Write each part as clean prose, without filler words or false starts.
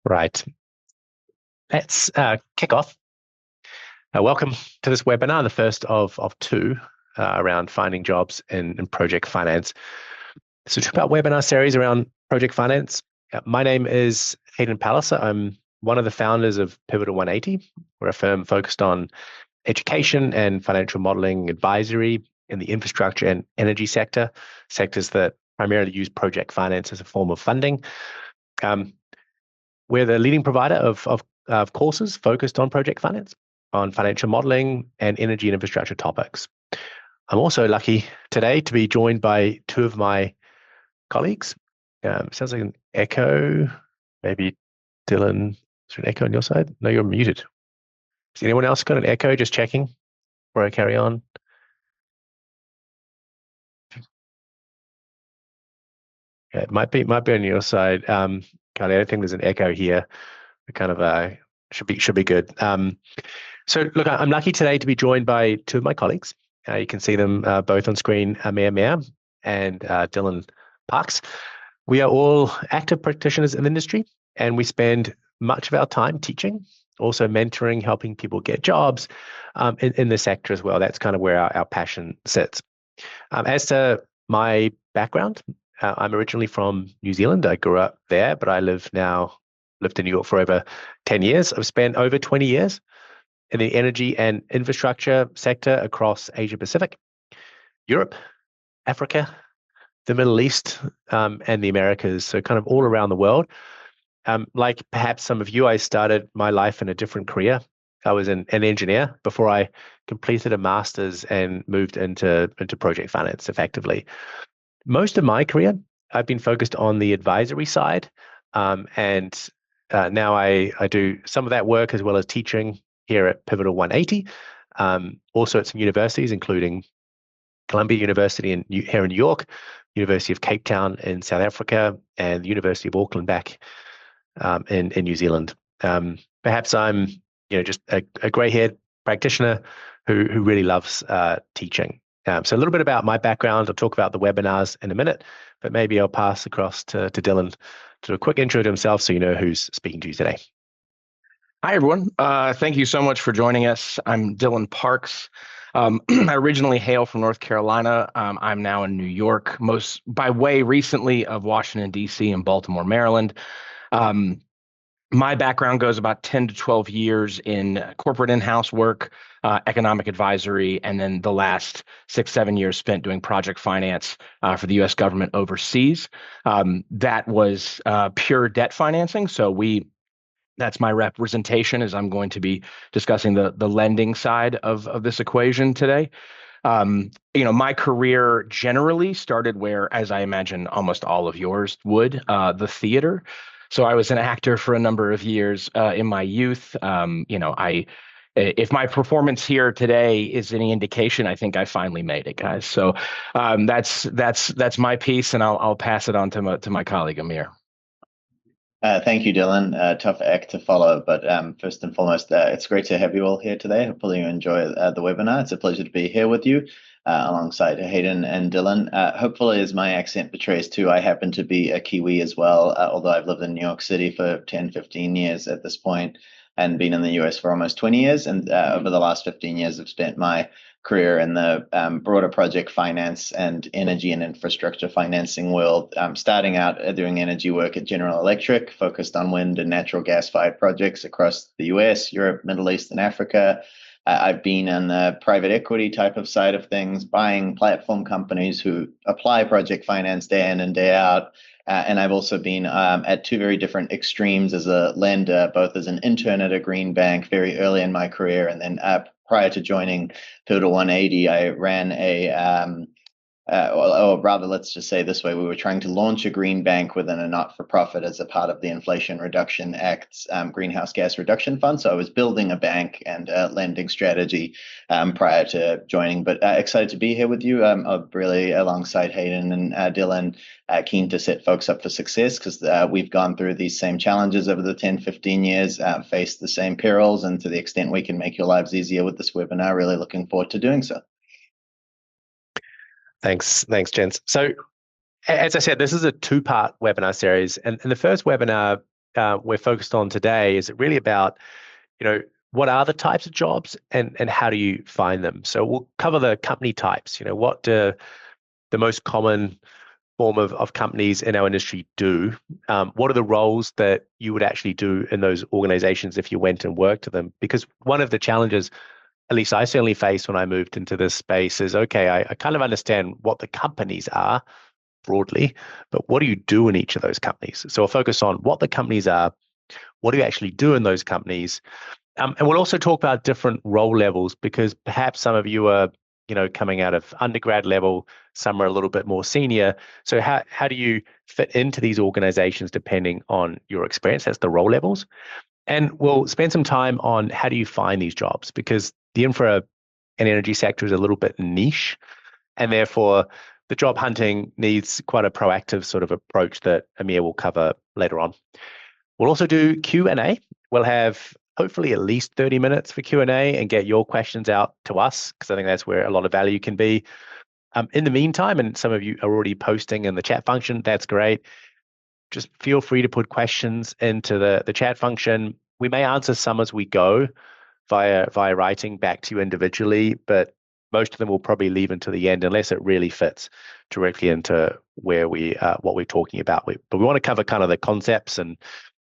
Right. Let's kick off. Welcome to this webinar, the first of two around finding jobs in project finance. So it's about webinar series around project finance. My name is Hayden Palliser. I'm one of the founders of Pivotal180. We're a firm focused on education and financial modeling advisory in the infrastructure and energy sectors that primarily use project finance as a form of funding. We're the leading provider of courses focused on project finance, on financial modeling and energy and infrastructure topics. I'm also lucky today to be joined by two of my colleagues. Sounds like an echo. Maybe Dylan, is there an echo on your side? No, you're muted. Has anyone else got an echo? Just checking before I carry on. Yeah, it might be on your side. Carly, I don't think there's an echo here. It kind of should be good. So look, I'm lucky today to be joined by two of my colleagues. You can see them both on screen, Amir Mir and Dylan Parks. We are all active practitioners in the industry, and we spend much of our time teaching, also mentoring, helping people get jobs in the sector as well. That's kind of where our passion sits. As to my background, I'm originally from New Zealand. I grew up there, but I lived in New York for over 10 years. I've spent over 20 years in the energy and infrastructure sector across Asia Pacific, Europe, Africa, the Middle East, and the Americas, so kind of all around the world. Like perhaps some of you, I started my life in a different career. I was an engineer before I completed a master's and moved into project finance effectively. Most of my career, I've been focused on the advisory side, and now I do some of that work as well as teaching here at Pivotal180. Also at some universities, including Columbia University here in New York, University of Cape Town in South Africa, and the University of Auckland back in New Zealand. Perhaps I'm just a grey-haired practitioner who really loves teaching. So a little bit about my background. I'll talk about the webinars in a minute, but maybe I'll pass across to Dylan to do a quick intro to himself so you know who's speaking to you today. Hi, everyone. Thank you so much for joining us. I'm Dylan Parks. I originally hail from North Carolina. I'm now in New York, most by way recently of Washington, D.C. and Baltimore, Maryland. My background goes about 10 to 12 years in corporate in-house work, economic advisory, and then the last 6-7 years spent doing project finance for the U.S. government overseas. That was pure debt financing. So that's my representation, as I'm going to be discussing the lending side of this equation today. My career generally started where, as I imagine almost all of yours would, the theater. So I was an actor for a number of years in my youth. If my performance here today is any indication, I think I finally made it, guys. So that's my piece, and I'll pass it on to my colleague Amir. Thank you, Dylan. Tough act to follow, but first and foremost, it's great to have you all here today. Hopefully you enjoy the webinar. It's a pleasure to be here with you alongside Hayden and Dylan. Hopefully, as my accent betrays too, I happen to be a Kiwi as well, although I've lived in New York City for 10, 15 years at this point and been in the US for almost 20 years. And over the last 15 years, I've spent my career in the broader project finance and energy and infrastructure financing world, starting out doing energy work at General Electric, focused on wind and natural gas-fired projects across the US, Europe, Middle East, and Africa. I've been in the private equity type of side of things, buying platform companies who apply project finance day in and day out. And I've also been at two very different extremes as a lender, both as an intern at a green bank very early in my career, and then prior to joining Pivotal180, I ran or rather, let's just say this way, we were trying to launch a green bank within a not-for-profit as a part of the Inflation Reduction Act's greenhouse gas reduction fund. So I was building a bank and a lending strategy prior to joining, but excited to be here with you. Really alongside Hayden and Dylan, keen to set folks up for success because we've gone through these same challenges over the 10, 15 years, faced the same perils, and to the extent we can make your lives easier with this webinar, really looking forward to doing so. Thanks, gents. So, as I said, this is a two-part webinar series, and the first webinar we're focused on today is really about, what are the types of jobs and how do you find them? So we'll cover the company types. What do the most common form of companies in our industry do? What are the roles that you would actually do in those organizations if you went and worked to them? Because one of the challenges, at least I certainly faced when I moved into this space, is okay, I kind of understand what the companies are broadly, but what do you do in each of those companies? So we'll focus on what the companies are, what do you actually do in those companies? And we'll also talk about different role levels because perhaps some of you are, coming out of undergrad level, some are a little bit more senior. So how do you fit into these organizations depending on your experience? That's the role levels. And we'll spend some time on how do you find these jobs because the infra and energy sector is a little bit niche, and therefore the job hunting needs quite a proactive sort of approach that Amir will cover later on. We'll also do Q&A. We'll have hopefully at least 30 minutes for Q&A and get your questions out to us because I think that's where a lot of value can be. In the meantime, and some of you are already posting in the chat function, that's great. Just feel free to put questions into the chat function. We may answer some as we go via writing back to you individually, but most of them will probably leave until the end unless it really fits directly into where what we're talking about. But we want to cover kind of the concepts and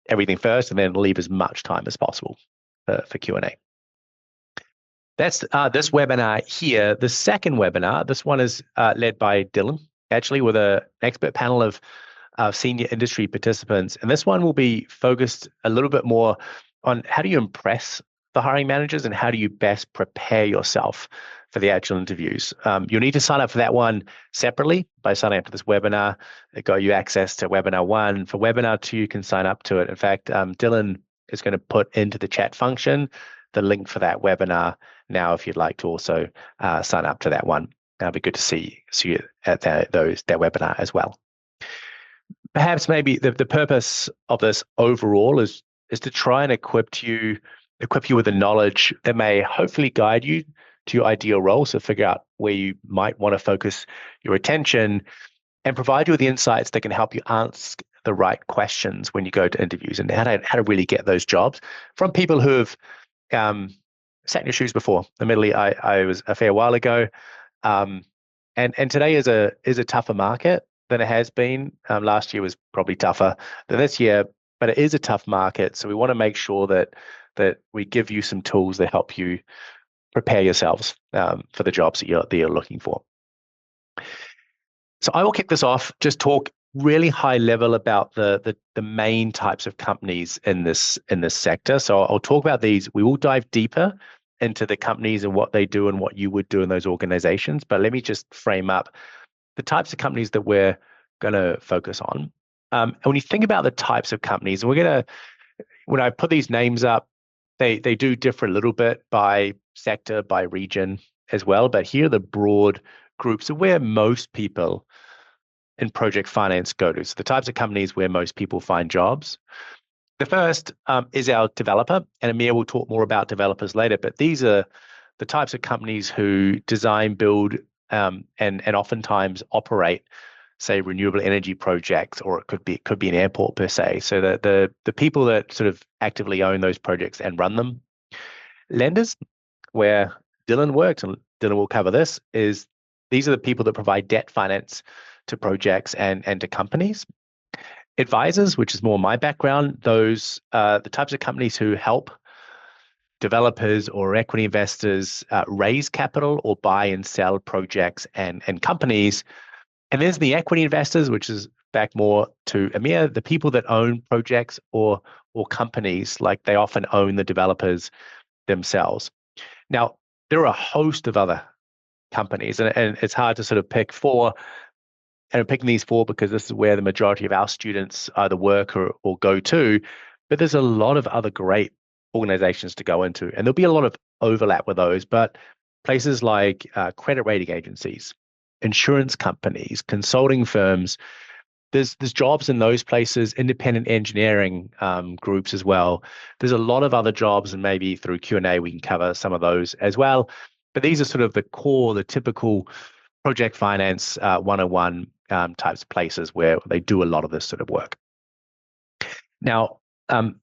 everything first, and then leave as much time as possible for Q&A. That's this webinar here. The second webinar, this one is led by Dylan, actually with an expert panel of senior industry participants. And this one will be focused a little bit more on how do you impress the hiring managers and how do you best prepare yourself for the actual interviews. You'll need to sign up for that one separately by signing up to this webinar. It got you access to webinar 1. For webinar 2, you can sign up to it. In fact, Dylan is going to put into the chat function the link for that webinar now if you'd like to also sign up to that one. It'll be good to see you at that webinar as well. Perhaps maybe the purpose of this overall is to try and equip you with the knowledge that may hopefully guide you to your ideal role. So figure out where you might want to focus your attention and provide you with the insights that can help you ask the right questions when you go to interviews and how to really get those jobs from people who have sat in your shoes before. Admittedly, I was a fair while ago. And today is a tougher market than it has been. Last year was probably tougher than this year, but it is a tough market. So we want to make sure that we give you some tools that help you prepare yourselves for the jobs that you're looking for. So I will kick this off, just talk really high level about the main types of companies in this sector. So I'll talk about these. We will dive deeper into the companies and what they do and what you would do in those organizations. But let me just frame up the types of companies that we're going to focus on. And when you think about the types of companies, when I put these names up, they do differ a little bit by sector, by region as well. But here are the broad groups of where most people in project finance go to. So the types of companies where most people find jobs. The first is our developer, and Amir will talk more about developers later, but these are the types of companies who design, build, and oftentimes operate, say, renewable energy projects, or it could be an airport per se. So the people that sort of actively own those projects and run them. Lenders, where Dylan works, and Dylan will cover this, these are the people that provide debt finance to projects and to companies. Advisors, which is more my background, those the types of companies who help developers or equity investors raise capital or buy and sell projects and companies. And there's the equity investors, which is back more to Amir, the people that own projects or companies, like they often own the developers themselves. Now, there are a host of other companies, and it's hard to sort of pick 4. And I'm picking these 4 because this is where the majority of our students either work or go to. But there's a lot of other great organizations to go into, and there'll be a lot of overlap with those. But places like credit rating agencies, insurance companies, consulting firms, there's jobs in those places, independent engineering groups as well. There's a lot of other jobs, and maybe through Q&A we can cover some of those as well. But these are sort of the core, the typical project finance 101 types of places where they do a lot of this sort of work. Now,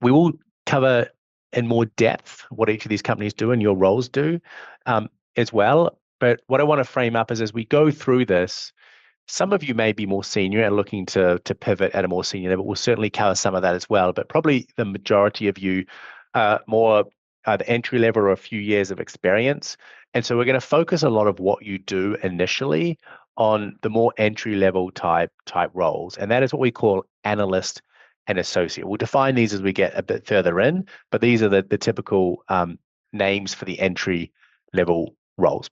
We will cover in more depth what each of these companies do and your roles do as well. But what I want to frame up is as we go through this, some of you may be more senior and looking to pivot at a more senior level. We'll certainly cover some of that as well, but probably the majority of you more either entry level or a few years of experience. And so we're going to focus a lot of what you do initially on the more entry level type roles. And that is what we call analyst and associate. We'll define these as we get a bit further in, but these are the typical names for the entry level roles.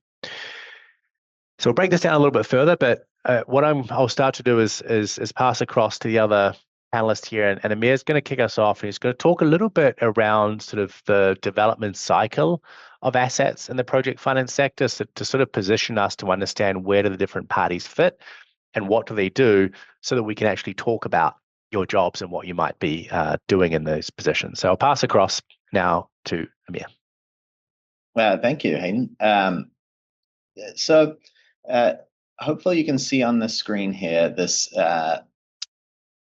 So we'll break this down a little bit further, but what I'll start to do is pass across to the other panelists here, and Amir's going to kick us off, and he's going to talk a little bit around sort of the development cycle of assets in the project finance sector, so to sort of position us to understand where do the different parties fit and what do they do, so that we can actually talk about your jobs and what you might be doing in those positions. So I'll pass across now to Amir. Thank you, Hayden. So hopefully you can see on the screen here this,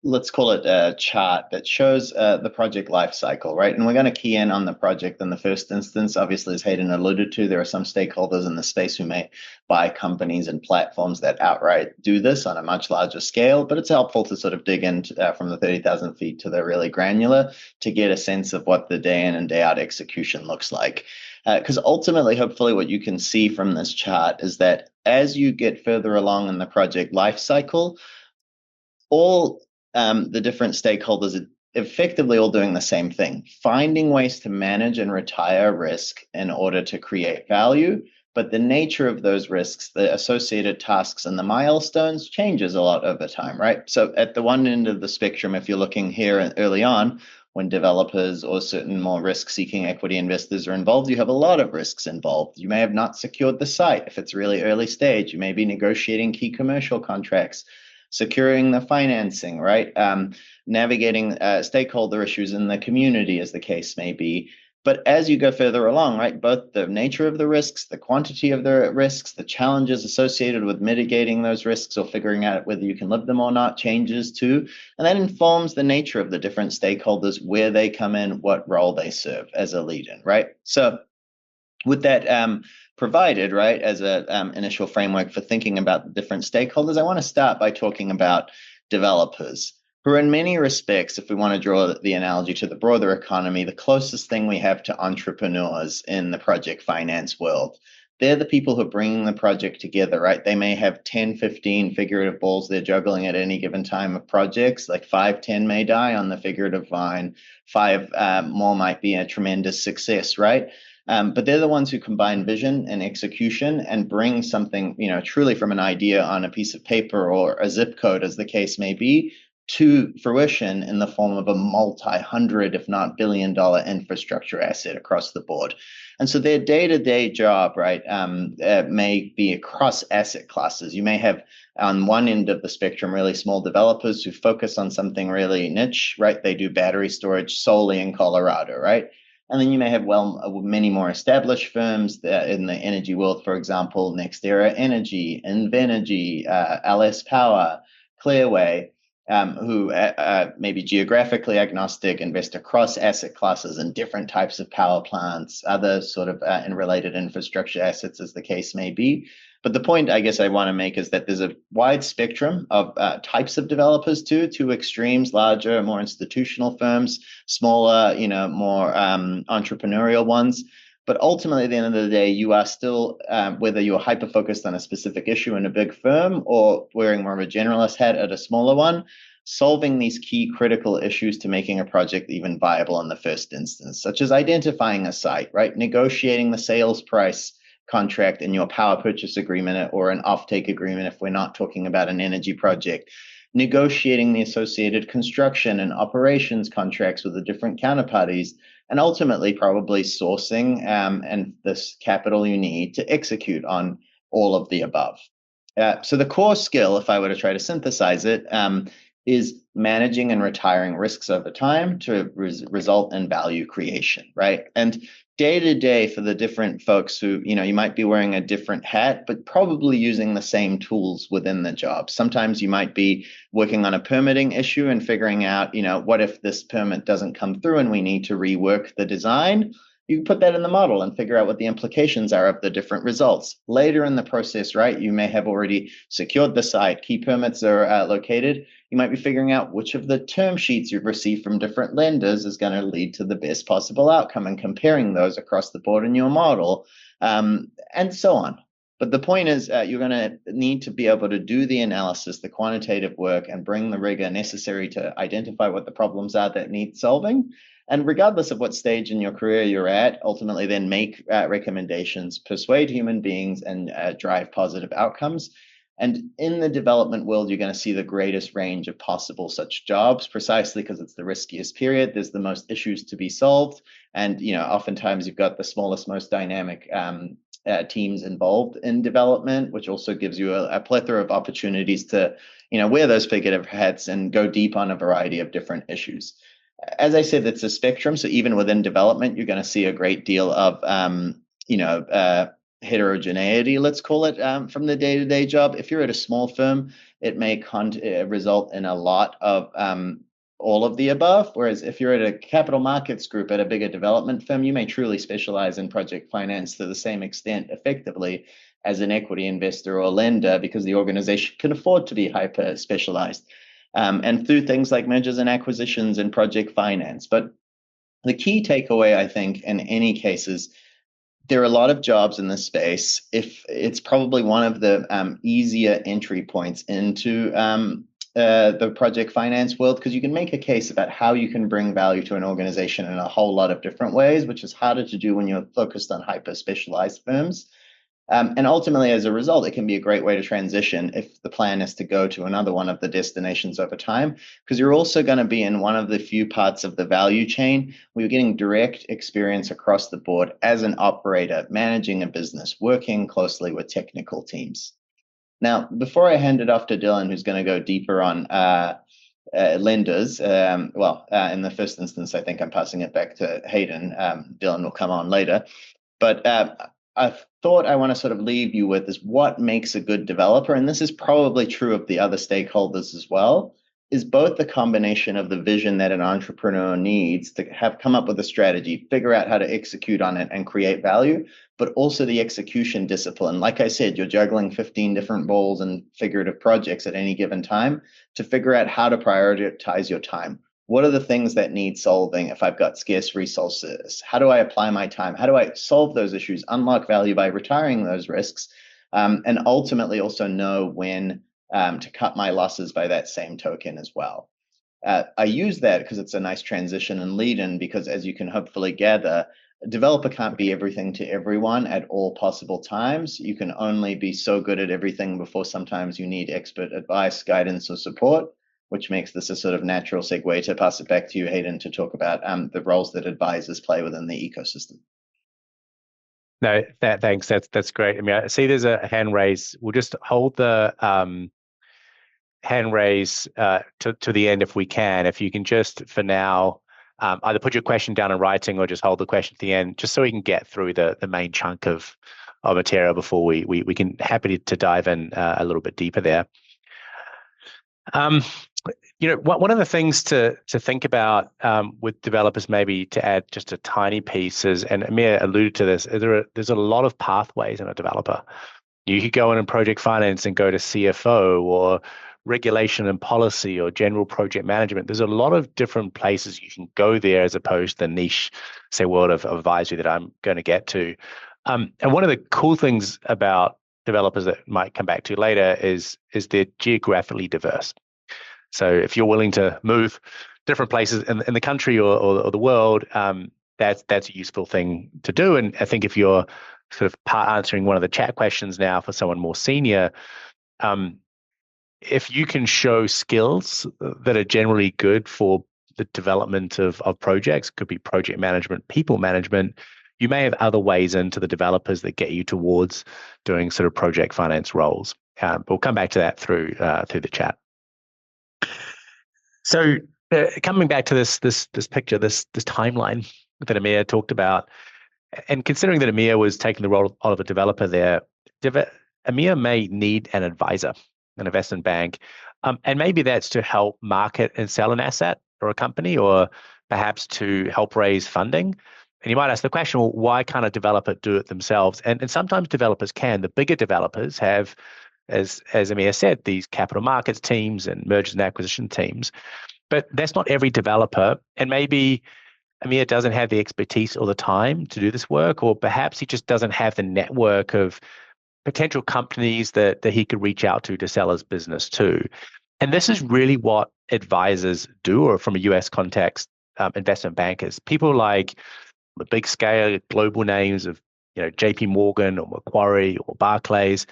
let's call it a chart that shows the project life cycle, right? And we're going to key in on the project in the first instance. Obviously, as Hayden alluded to, there are some stakeholders in the space who may buy companies and platforms that outright do this on a much larger scale, but it's helpful to sort of dig into from the 30,000 feet to the really granular to get a sense of what the day in and day out execution looks like. Because ultimately, hopefully, what you can see from this chart is that as you get further along in the project life cycle, all the different stakeholders are effectively all doing the same thing, finding ways to manage and retire risk in order to create value. But the nature of those risks, the associated tasks and the milestones changes a lot over time, right? So at the one end of the spectrum, if you're looking here early on, when developers or certain more risk-seeking equity investors are involved, you have a lot of risks involved. You may have not secured the site. If it's really early stage, you may be negotiating key commercial contracts, securing the financing, right? Navigating stakeholder issues in the community, as the case may be. But as you go further along, right, both the nature of the risks, the quantity of the risks, the challenges associated with mitigating those risks or figuring out whether you can live them or not changes too. And that informs the nature of the different stakeholders, where they come in, what role they serve as a lead-in, right? So with that provided, right, as an initial framework for thinking about the different stakeholders, I want to start by talking about developers, who are in many respects, if we want to draw the analogy to the broader economy, the closest thing we have to entrepreneurs in the project finance world. They're the people who are bringing the project together, right? They may have 10, 15 figurative balls they're juggling at any given time of projects, like 5, 10 may die on the figurative line, 5 more might be a tremendous success, right? But they're the ones who combine vision and execution and bring something, truly from an idea on a piece of paper or a zip code, as the case may be, to fruition in the form of a multi-hundred, if not billion-dollar infrastructure asset across the board. And so their day-to-day job, right, may be across asset classes. You may have on one end of the spectrum really small developers who focus on something really niche, right? They do battery storage solely in Colorado, right? And then you may have many more established firms that in the energy world, for example, NextEra Energy, Invenergy, LS Power, Clearway, who may be geographically agnostic, invest across asset classes and different types of power plants, other sort of and related infrastructure assets, as the case may be. But the point I guess I want to make is that there's a wide spectrum of types of developers too, two extremes, larger, more institutional firms, smaller, more entrepreneurial ones. But ultimately, at the end of the day, you are still, whether you're hyper-focused on a specific issue in a big firm or wearing more of a generalist hat at a smaller one, solving these key critical issues to making a project even viable in the first instance, such as identifying a site, right? Negotiating the sales price contract in your power purchase agreement or an offtake agreement if we're not talking about an energy project, negotiating the associated construction and operations contracts with the different counterparties, and ultimately probably sourcing and this capital you need to execute on all of the above. So the core skill, if I were to try to synthesize it, is managing and retiring risks over time to result in value creation, right? And day to day for the different folks who, you might be wearing a different hat, but probably using the same tools within the job. Sometimes you might be working on a permitting issue and figuring out, what if this permit doesn't come through and we need to rework the design? You put that in the model and figure out what the implications are of the different results. Later in the process, right, you may have already secured the site, key permits are located. You might be figuring out which of the term sheets you've received from different lenders is going to lead to the best possible outcome and comparing those across the board in your model, and so on. But the point is, you're going to need to be able to do the analysis, the quantitative work, and bring the rigor necessary to identify what the problems are that need solving. And regardless of what stage in your career you're at, ultimately then make recommendations, persuade human beings, and drive positive outcomes. And in the development world, you're going to see the greatest range of possible such jobs, precisely because it's the riskiest period. There's the most issues to be solved. And, oftentimes you've got the smallest, most dynamic teams involved in development, which also gives you a plethora of opportunities to, wear those figurative hats and go deep on a variety of different issues. As I said, it's a spectrum. So even within development, you're going to see a great deal of, heterogeneity, let's call it, from the day-to-day job. If you're at a small firm, it may result in a lot of all of the above. Whereas if you're at a capital markets group at a bigger development firm, you may truly specialize in project finance to the same extent effectively as an equity investor or lender, because the organization can afford to be hyper specialized. And through things like mergers and acquisitions and project finance. But the key takeaway, I think, in any case is there are a lot of jobs in this space. If it's probably one of the easier entry points into the project finance world, because you can make a case about how you can bring value to an organization in a whole lot of different ways, which is harder to do when you're focused on hyper specialized firms. And ultimately, as a result, it can be a great way to transition if the plan is to go to another one of the destinations over time, because you're also going to be in one of the few parts of the value chain where you're getting direct experience across the board as an operator, managing a business, working closely with technical teams. Now, before I hand it off to Dylan, who's going to go deeper on lenders, in the first instance, I think I'm passing it back to Hayden. Dylan will come on later. But I thought I want to sort of leave you with is what makes a good developer, and this is probably true of the other stakeholders as well, is both the combination of the vision that an entrepreneur needs to have come up with a strategy, figure out how to execute on it and create value, but also the execution discipline. Like I said, you're juggling 15 different balls and figurative projects at any given time to figure out how to prioritize your time. What are the things that need solving if I've got scarce resources? How do I apply my time? How do I solve those issues, unlock value by retiring those risks, and ultimately also know when to cut my losses by that same token as well? I use that because it's a nice transition and lead in, because as you can hopefully gather, a developer can't be everything to everyone at all possible times. You can only be so good at everything before sometimes you need expert advice, guidance, or support, which makes this a sort of natural segue to pass it back to you, Hayden, to talk about the roles that advisors play within the ecosystem. No, thanks. That's great. I mean, I see there's a hand raise. We'll just hold the hand raise to the end if we can. If you can just, for now, either put your question down in writing or just hold the question at the end, just so we can get through the main chunk of material before we can happy to dive in a little bit deeper there. One of the things to think about with developers, maybe to add just a tiny piece is, and Amir alluded to this, there's a lot of pathways in a developer. You could go in project finance and go to CFO or regulation and policy or general project management. There's a lot of different places you can go there as opposed to the niche, say, world of advisory that I'm going to get to. And one of the cool things about developers that might come back to later is they're geographically diverse. So if you're willing to move different places in the country or the world, that's a useful thing to do. And I think if you're sort of part answering one of the chat questions now for someone more senior, if you can show skills that are generally good for the development of projects, could be project management, people management, you may have other ways into the developers that get you towards doing sort of project finance roles. But we'll come back to that through the chat. So coming back to this picture, this timeline that Amir talked about, and considering that Amir was taking the role of a developer there, Amir may need an advisor, an investment bank, and maybe that's to help market and sell an asset or a company, or perhaps to help raise funding. And you might ask the question, well, why can't a developer do it themselves? And sometimes developers can. The bigger developers have, as Amir said, these capital markets teams and mergers and acquisition teams. But that's not every developer, and maybe Amir doesn't have the expertise or the time to do this work, or perhaps he just doesn't have the network of potential companies that he could reach out to sell his business to. And this is really what advisors do, or from a US context, investment bankers, people like the big scale global names of JP Morgan or Macquarie or Barclays,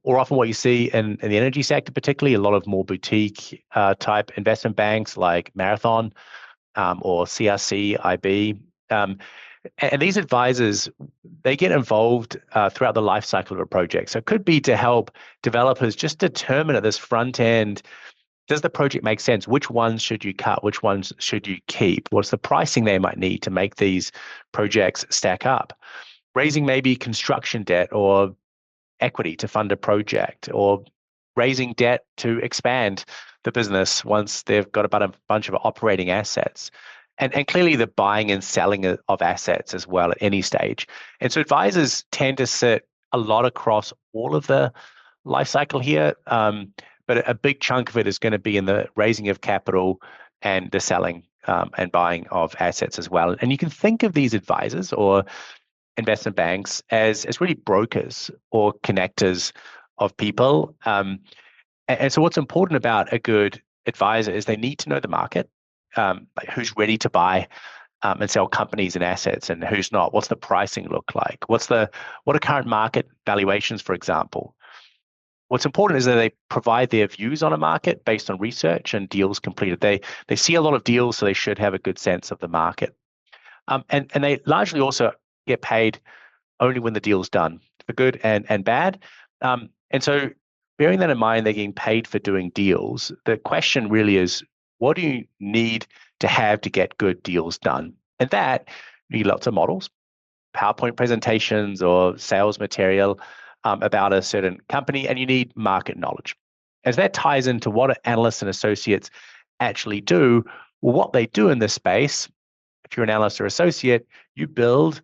or often what you see in the energy sector, particularly a lot of more boutique type investment banks like Marathon or CRC, IB. And these advisors, they get involved throughout the life cycle of a project. So it could be to help developers just determine at this front end, does the project make sense? Which ones should you cut? Which ones should you keep? What's the pricing they might need to make these projects stack up? Raising maybe construction debt or equity to fund a project, or raising debt to expand the business once they've got about a bunch of operating assets. And clearly the buying and selling of assets as well at any stage. And so advisors tend to sit a lot across all of the life cycle here, but a big chunk of it is going to be in the raising of capital and the selling and buying of assets as well. And you can think of these advisors or investment banks as really brokers or connectors of people. And so what's important about a good advisor is they need to know the market, like who's ready to buy and sell companies and assets and who's not. What's the pricing look like? What are current market valuations, for example? What's important is that they provide their views on a market based on research and deals completed. They see a lot of deals, so they should have a good sense of the market. And they largely also get paid only when the deal's done, for good and bad. And so bearing that in mind, they're getting paid for doing deals. The question really is, what do you need to have to get good deals done? And that, you need lots of models, PowerPoint presentations or sales material about a certain company, and you need market knowledge. As that ties into what analysts and associates actually do, well, what they do in this space, if you're an analyst or associate, you build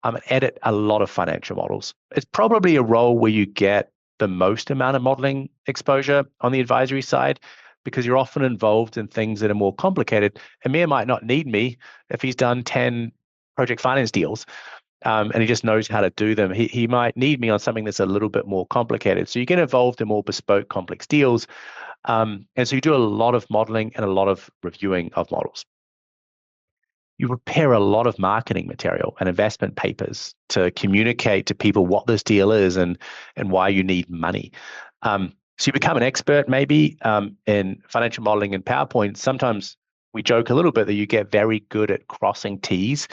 and edit a lot of financial models. It's probably a role where you get the most amount of modeling exposure on the advisory side, because you're often involved in things that are more complicated. Amir might not need me if he's done 10 project finance deals and he just knows how to do them. He might need me on something that's a little bit more complicated. So you get involved in more bespoke, complex deals. And so you do a lot of modeling and a lot of reviewing of models. You prepare a lot of marketing material and investment papers to communicate to people what this deal is and why you need money. So you become an expert maybe in financial modeling and PowerPoint. Sometimes we joke a little bit that you get very good at crossing T's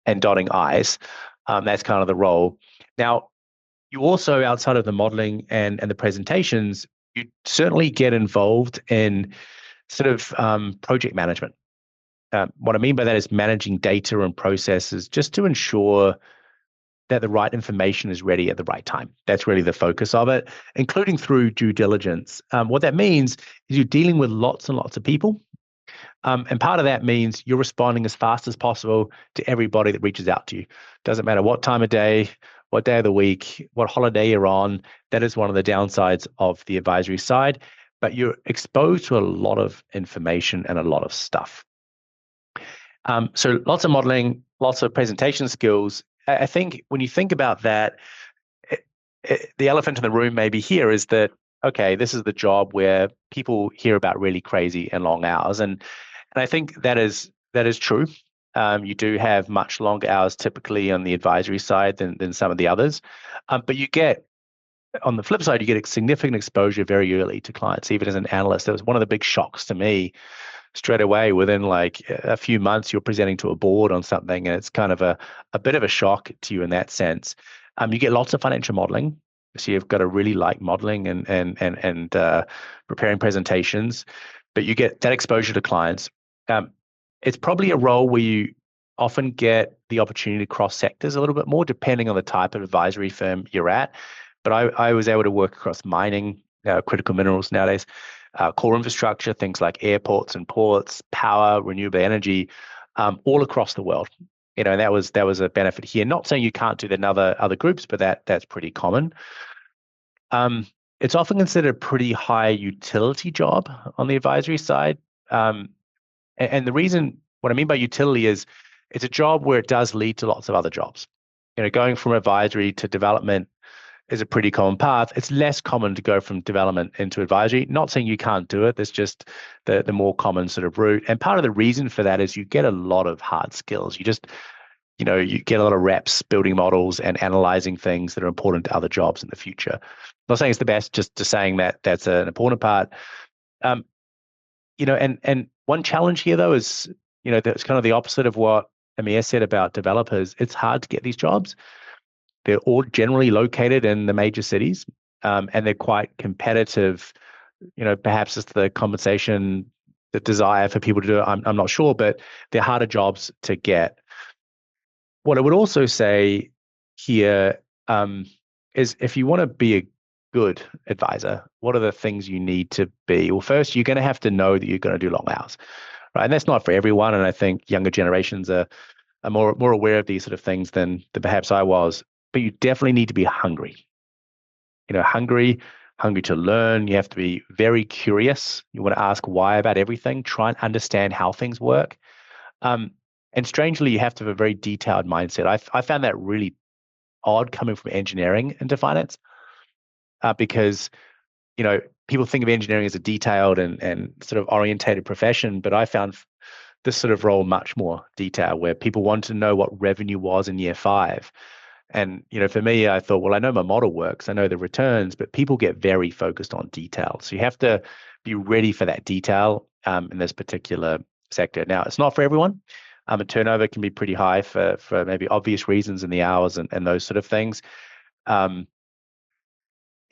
and dotting I's. That's kind of the role. Now, you also, outside of the modeling and the presentations, you certainly get involved in sort of project management. What I mean by that is managing data and processes just to ensure that the right information is ready at the right time. That's really the focus of it, including through due diligence. What that means is you're dealing with lots and lots of people. And part of that means you're responding as fast as possible to everybody that reaches out to you. Doesn't matter what time of day, what day of the week, what holiday you're on. That is one of the downsides of the advisory side. But you're exposed to a lot of information and a lot of stuff. So lots of modeling, lots of presentation skills. I think when you think about that, the elephant in the room maybe here is that, okay, this is the job where people hear about really crazy and long hours. And I think that is true. You do have much longer hours typically on the advisory side than some of the others. But you get, on the flip side, you get a significant exposure very early to clients, even as an analyst. That was one of the big shocks to me. Straight away, within like a few months, you're presenting to a board on something, and it's kind of a bit of a shock to you in that sense. You get lots of financial modeling, so you've got to really like modeling and preparing presentations. but you get that exposure to clients. It's probably a role where you often get the opportunity to cross sectors a little bit more, depending on the type of advisory firm you're at. But I was able to work across mining, critical minerals nowadays, core infrastructure, things like airports and ports, power, renewable energy, all across the world. And that was a benefit here. Not saying you can't do that in other groups, but that's pretty common. It's often considered a pretty high utility job on the advisory side. And the reason, what I mean by utility is it's a job where it does lead to lots of other jobs. Going from advisory to development is a pretty common path. It's less common to go from development into advisory. Not saying you can't do it. There's just the more common sort of route. And part of the reason for that is you get a lot of hard skills. You just, you get a lot of reps building models and analyzing things that are important to other jobs in the future. I'm not saying it's the best, just saying that that's an important part. And one challenge here though is, that's kind of the opposite of what Amir said about developers. It's hard to get these jobs. They're all generally located in the major cities, and they're quite competitive. Perhaps it's the compensation, the desire for people to do it. I'm not sure, but they're harder jobs to get. What I would also say here is if you want to be a good advisor, what are the things you need to be? Well, first, you're going to have to know that you're going to do long hours, right? And that's not for everyone. And I think younger generations are more aware of these sort of things than perhaps I was. But you definitely need to be hungry. Hungry to learn. You have to be very curious. You want to ask why about everything. Try and understand how things work. And strangely, you have to have a very detailed mindset. I found that really odd coming from engineering into finance, because people think of engineering as a detailed and sort of orientated profession, but I found this sort of role much more detailed, where people want to know what revenue was in year 5. And, for me, I thought, well, I know my model works, I know the returns, but people get very focused on detail. So you have to be ready for that detail in this particular sector. Now, it's not for everyone. A turnover can be pretty high for maybe obvious reasons in the hours and those sort of things. And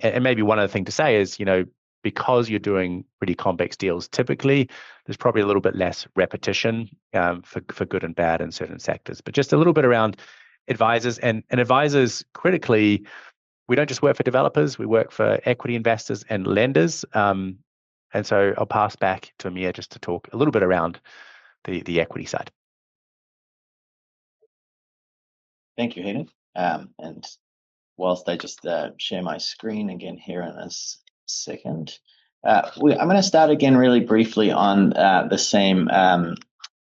maybe one other thing to say is, because you're doing pretty complex deals, typically there's probably a little bit less repetition for good and bad in certain sectors. But just a little bit around advisors and advisors, critically, we don't just work for developers, we work for equity investors and lenders. And so I'll pass back to Amir just to talk a little bit around the equity side. Thank you, Hayden. And whilst I just share my screen again here in a second, I'm going to start again really briefly on the same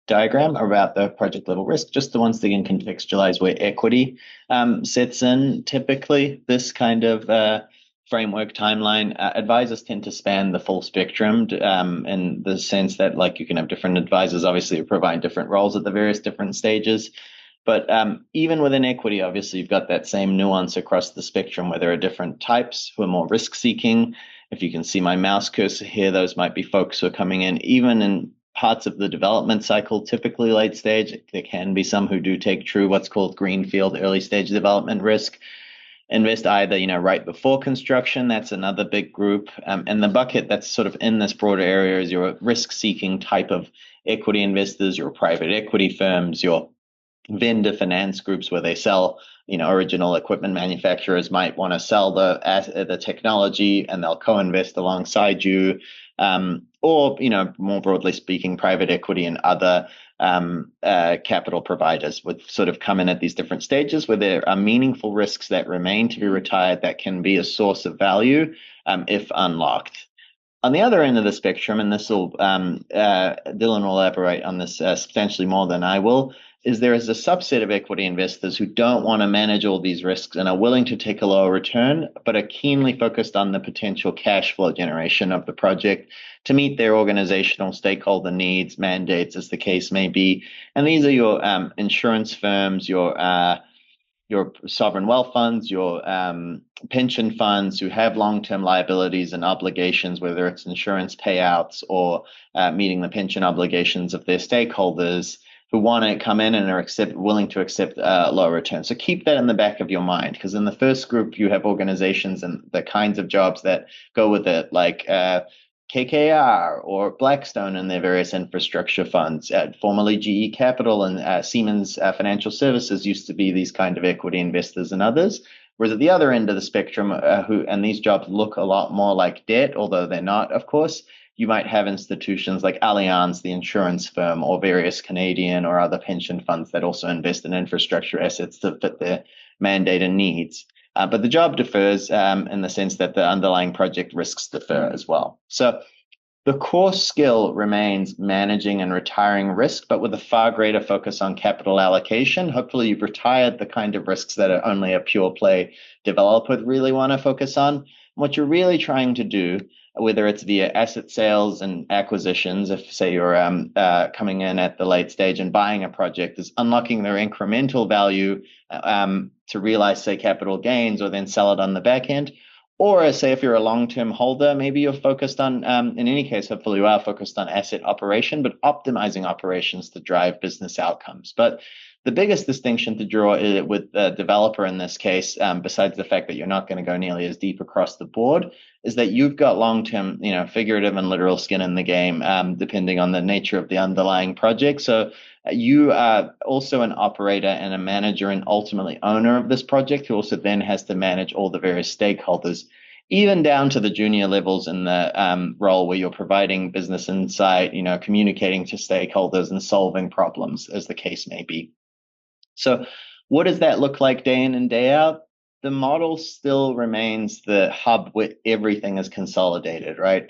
diagram about the project level risk, just the ones that can contextualize where equity sits in. Typically, this kind of framework timeline, advisors tend to span the full spectrum in the sense that, like, you can have different advisors, obviously, who provide different roles at the various different stages. But even within equity, obviously, you've got that same nuance across the spectrum where there are different types who are more risk-seeking. If you can see my mouse cursor here, those might be folks who are coming in even in parts of the development cycle, typically late stage. There can be some who do take true what's called greenfield early stage development risk. Invest either, right before construction. That's another big group. And the bucket that's sort of in this broader area is your risk-seeking type of equity investors, your private equity firms, your vendor finance groups where they sell, original equipment manufacturers might want to sell the technology and they'll co-invest alongside you. Or, more broadly speaking, private equity and other capital providers would sort of come in at these different stages where there are meaningful risks that remain to be retired that can be a source of value if unlocked. On the other end of the spectrum, and this will, Dylan will elaborate on this substantially more than I will, is there is a subset of equity investors who don't want to manage all these risks and are willing to take a lower return, but are keenly focused on the potential cash flow generation of the project to meet their organizational stakeholder needs, mandates, as the case may be. And these are your insurance firms, your sovereign wealth funds, your pension funds who have long-term liabilities and obligations, whether it's insurance payouts or meeting the pension obligations of their stakeholders, who want to come in and are willing to accept lower returns. So keep that in the back of your mind, because in the first group, you have organizations and the kinds of jobs that go with it, like KKR or Blackstone and their various infrastructure funds. Formerly GE Capital and Siemens Financial Services used to be these kind of equity investors and others. Whereas at the other end of the spectrum, and these jobs look a lot more like debt, although they're not, of course, you might have institutions like Allianz, the insurance firm, or various Canadian or other pension funds that also invest in infrastructure assets to fit their mandate and needs. But the job differs in the sense that the underlying project risks differ as well. So the core skill remains managing and retiring risk, but with a far greater focus on capital allocation. Hopefully you've retired the kind of risks that are only a pure play developer would really want to focus on. What you're really trying to do, whether it's via asset sales and acquisitions, if say you're coming in at the late stage and buying a project, is unlocking their incremental value to realize, say, capital gains or then sell it on the back end. Or say if you're a long-term holder, maybe you're focused on, in any case, hopefully you are focused on asset operation, but optimizing operations to drive business outcomes. But the biggest distinction to draw with the developer in this case, besides the fact that you're not going to go nearly as deep across the board, is that you've got long-term, figurative and literal skin in the game, depending on the nature of the underlying project. So you are also an operator and a manager and ultimately owner of this project, who also then has to manage all the various stakeholders, even down to the junior levels in the role where you're providing business insight, communicating to stakeholders and solving problems, as the case may be. So what does that look like day in and day out? The model still remains the hub where everything is consolidated, right?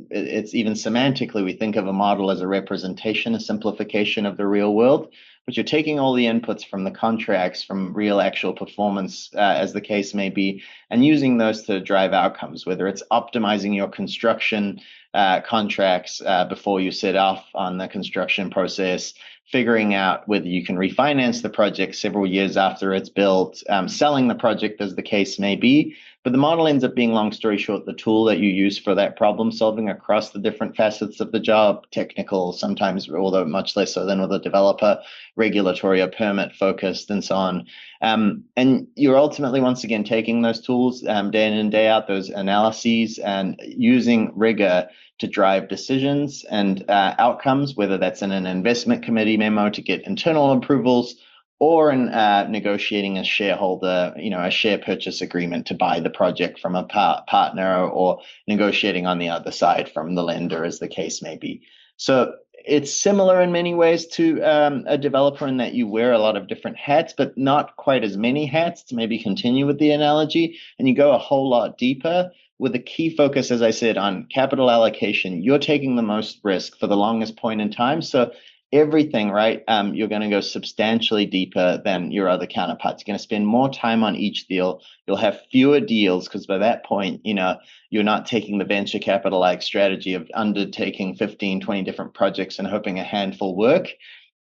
It's even semantically, we think of a model as a representation, a simplification of the real world, but you're taking all the inputs from the contracts, from real actual performance, as the case may be, and using those to drive outcomes, whether it's optimizing your construction contracts before you set off on the construction process, figuring out whether you can refinance the project several years after it's built, selling the project as the case may be. But the model ends up being, long story short, the tool that you use for that problem solving across the different facets of the job, technical sometimes, although much less so than with a developer, regulatory or permit focused, and so on. And you're ultimately, once again, taking those tools day in and day out, those analyses, and using rigor to drive decisions and outcomes, whether that's in an investment committee memo to get internal approvals, or in negotiating a shareholder, a share purchase agreement to buy the project from a partner, or negotiating on the other side from the lender, as the case may be. So it's similar in many ways to a developer in that you wear a lot of different hats, but not quite as many hats, to maybe continue with the analogy, and you go a whole lot deeper with a key focus, as I said, on capital allocation. You're taking the most risk for the longest point in time. So everything, right? You're going to go substantially deeper than your other counterparts. You're going to spend more time on each deal. You'll have fewer deals because by that point, you're not taking the venture capital-like strategy of undertaking 15, 20 different projects and hoping a handful work.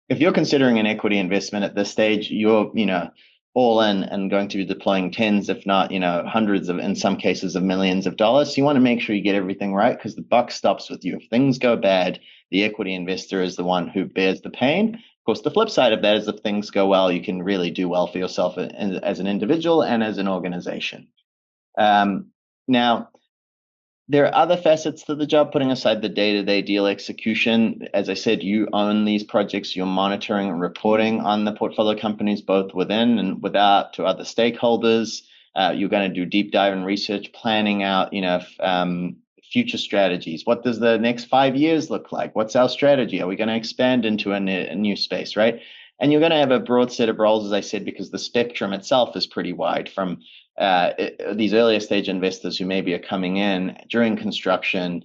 If you're considering an equity investment at this stage, you're, all in and going to be deploying tens, if not, hundreds of, in some cases, of millions of dollars. So you want to make sure you get everything right, because the buck stops with you. If things go bad, the equity investor is the one who bears the pain. Of course, the flip side of that is if things go well, you can really do well for yourself as an individual and as an organization. Now, there are other facets to the job, putting aside the day-to-day deal execution. As I said, you own these projects. You're monitoring and reporting on the portfolio companies, both within and without, to other stakeholders. You're going to do deep dive and research, planning out, future strategies. What does the next 5 years look like? What's our strategy? Are we going to expand into a new space, right? And you're going to have a broad set of roles, as I said, because the spectrum itself is pretty wide, from these earlier stage investors who maybe are coming in during construction,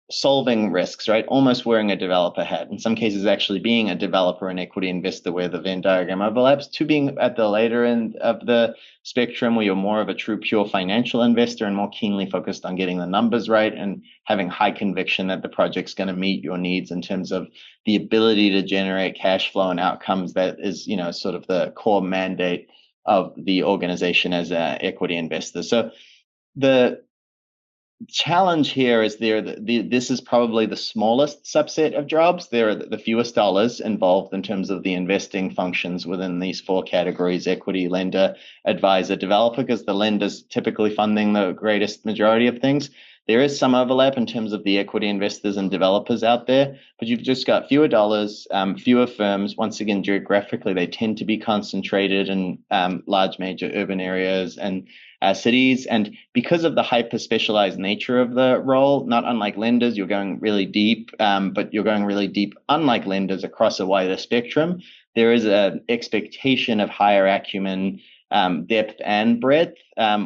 solving risks, right? Almost wearing a developer hat. In some cases, actually being a developer and equity investor where the Venn diagram overlaps, to being at the later end of the spectrum where you're more of a true pure financial investor and more keenly focused on getting the numbers right and having high conviction that the project's going to meet your needs in terms of the ability to generate cash flow and outcomes. That is, sort of the core mandate of the organization as an equity investor. So the challenge here is this is probably the smallest subset of jobs. There are the fewest dollars involved in terms of the investing functions within these four categories: equity, lender, advisor, developer, because the lender's typically funding the greatest majority of things. there is some overlap in terms of the equity investors and developers out there, but you've just got fewer dollars, fewer firms. Once again, geographically, they tend to be concentrated in large major urban areas and cities. And because of the hyper specialized nature of the role, not unlike lenders, you're going really deep, but you're going really deep, unlike lenders, across a wider spectrum. There is an expectation of higher acumen, depth and breadth,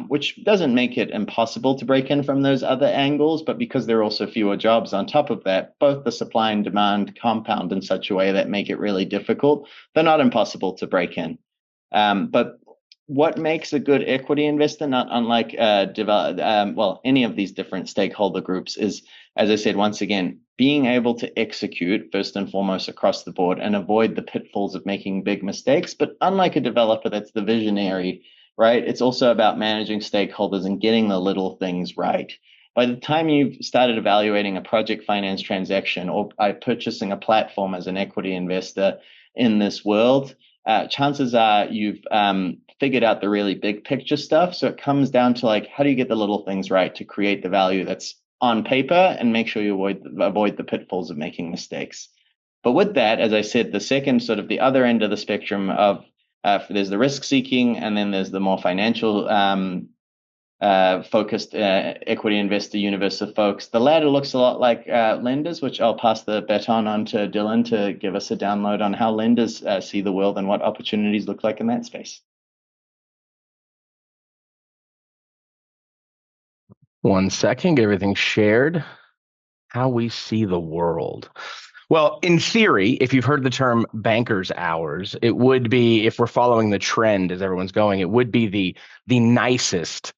which doesn't make it impossible to break in from those other angles, but because there are also fewer jobs on top of that, both the supply and demand compound in such a way that make it really difficult. They're not impossible to break in. But what makes a good equity investor, not unlike any of these different stakeholder groups, is, as I said, once again, being able to execute first and foremost across the board and avoid the pitfalls of making big mistakes. But unlike a developer that's the visionary, right, it's also about managing stakeholders and getting the little things right. By the time you've started evaluating a project finance transaction or purchasing a platform as an equity investor in this world, chances are you've figured out the really big picture stuff. So it comes down to, like, how do you get the little things right to create the value that's on paper and make sure you avoid the pitfalls of making mistakes. But with that, as I said, the second sort of the other end of the spectrum of there's the risk seeking, and then there's the more financial focused equity investor universe of folks. The latter looks a lot like lenders, which I'll pass the baton on to Dylan to give us a download on how lenders see the world and what opportunities look like in that space. 1 second, get everything shared. How we see the world. Well, in theory, if you've heard the term banker's hours, it would be, if we're following the trend as everyone's going, it would be the nicest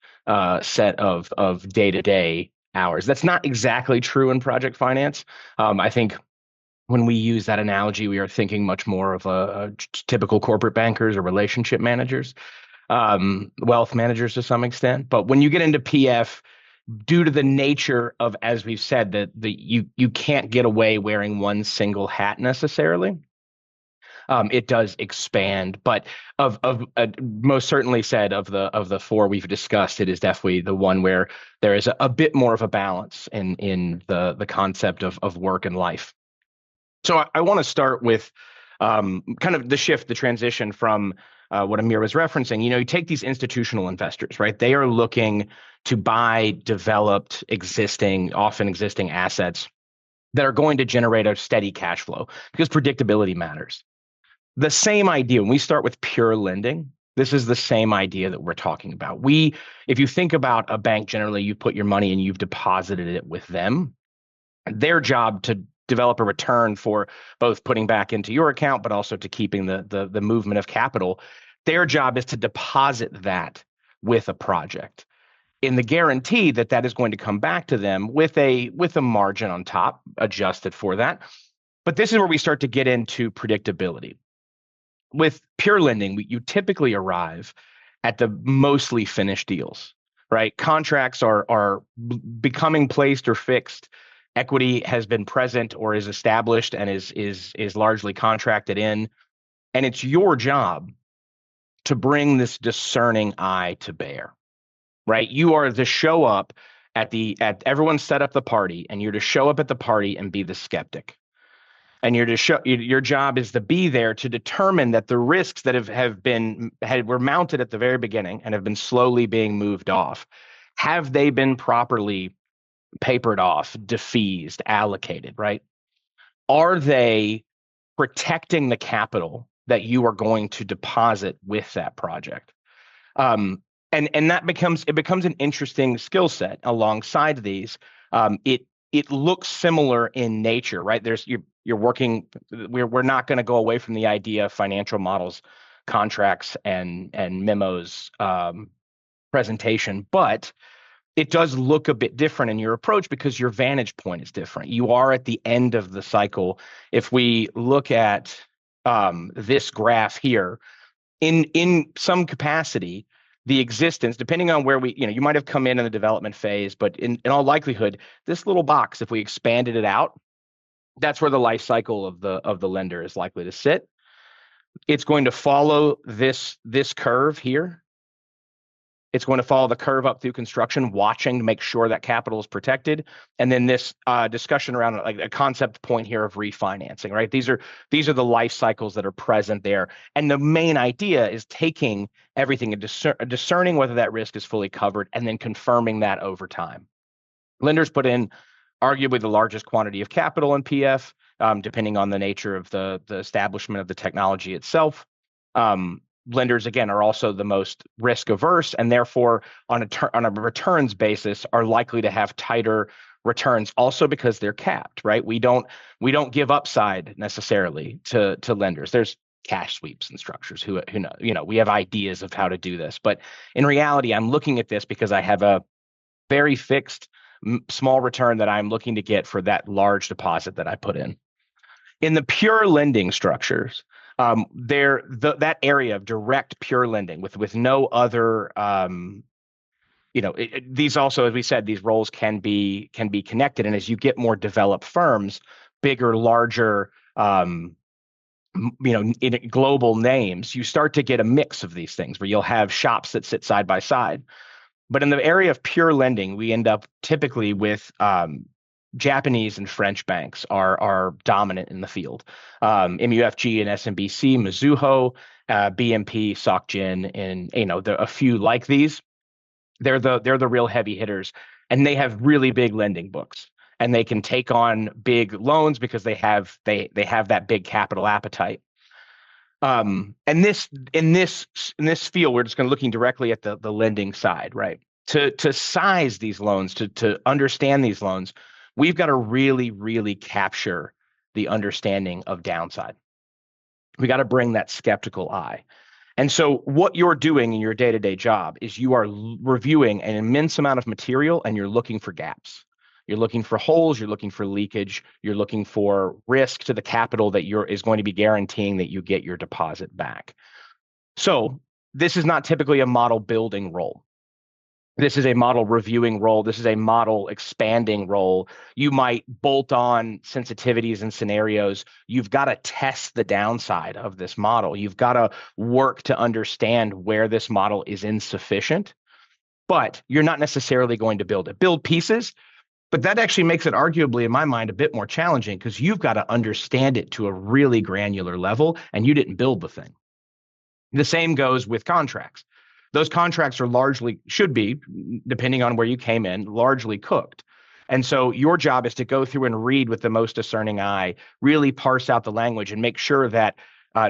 set of day-to-day hours. That's not exactly true in project finance. I think when we use that analogy, we are thinking much more of a typical corporate bankers or relationship managers, wealth managers to some extent. But when you get into PF, due to the nature of, as we've said, that you can't get away wearing one single hat necessarily. It does expand, but of most certainly said of the four we've discussed, it is definitely the one where there is a bit more of a balance in the concept of work and life. So I want to start with kind of the transition from what Amir was referencing. You take these institutional investors, right? They are looking to buy developed, often existing assets that are going to generate a steady cash flow because predictability matters. The same idea, when we start with pure lending, this is the same idea that we're talking about. If you think about a bank, generally, you put your money and you've deposited it with them. Their job to develop a return for both putting back into your account, but also to keeping the movement of capital. Their job is to deposit that with a project in the guarantee that is going to come back to them with a margin on top adjusted for that. But this is where we start to get into predictability. With pure lending, you typically arrive at the mostly finished deals, right? Contracts are becoming placed or fixed. Equity has been present or is established and is largely contracted in. And it's your job to bring this discerning eye to bear, right? You are to show up at everyone set up the party, and you're to show up at the party and be the skeptic. And your job is to be there to determine that the risks that were mounted at the very beginning and have been slowly being moved off, have they been properly papered off, defeased, allocated, right? Are they protecting the capital that you are going to deposit with that project? And that becomes an interesting skill set alongside these. It looks similar in nature, right? You're working. We're not going to go away from the idea of financial models, contracts, and memos presentation, but it does look a bit different in your approach because your vantage point is different. You are at the end of the cycle. If we look at this graph here, in some capacity, the existence, depending on where you might have come in the development phase, but in all likelihood, this little box, if we expanded it out, that's where the life cycle of the lender is likely to sit. It's going to follow this curve here. It's going to follow the curve up through construction, watching to make sure that capital is protected. And then this discussion around like a concept point here of refinancing, right? These are the life cycles that are present there. And the main idea is taking everything and discerning whether that risk is fully covered and then confirming that over time. Lenders put in arguably the largest quantity of capital in PF, depending on the nature of the establishment of the technology itself. Lenders, again, are also the most risk averse, and therefore, on a returns basis, are likely to have tighter returns. Also, because they're capped, right? We don't give upside necessarily to lenders. There's cash sweeps and structures who know, we have ideas of how to do this, but in reality, I'm looking at this because I have a very fixed small return that I'm looking to get for that large deposit that I put in. In the pure lending structures, that area of direct pure lending with no other, these also, as we said, these roles can be connected, and as you get more developed firms, bigger, larger, in global names, you start to get a mix of these things where you'll have shops that sit side by side. But in the area of pure lending, we end up typically with Japanese and French banks are dominant in the field. MUFG and SMBC, Mizuho, BNP, SocGen, and a few like these. They're the real heavy hitters, and they have really big lending books, and they can take on big loans because they have that big capital appetite. And in this field, we're just looking directly at the lending side, right? To size these loans, to understand these loans, we've got to really, really capture the understanding of downside. We got to bring that skeptical eye. And so what you're doing in your day-to-day job is you are reviewing an immense amount of material, and you're looking for gaps. You're looking for holes, you're looking for leakage, you're looking for risk to the capital that is going to be guaranteeing that you get your deposit back. So this is not typically a model building role. This is a model reviewing role. This is a model expanding role. You might bolt on sensitivities and scenarios. You've got to test the downside of this model. You've got to work to understand where this model is insufficient, but you're not necessarily going to build it. Build pieces, but that actually makes it arguably, in my mind, a bit more challenging because you've got to understand it to a really granular level, and you didn't build the thing. The same goes with contracts. Those contracts should be, depending on where you came in, largely cooked. And so your job is to go through and read with the most discerning eye, really parse out the language and make sure that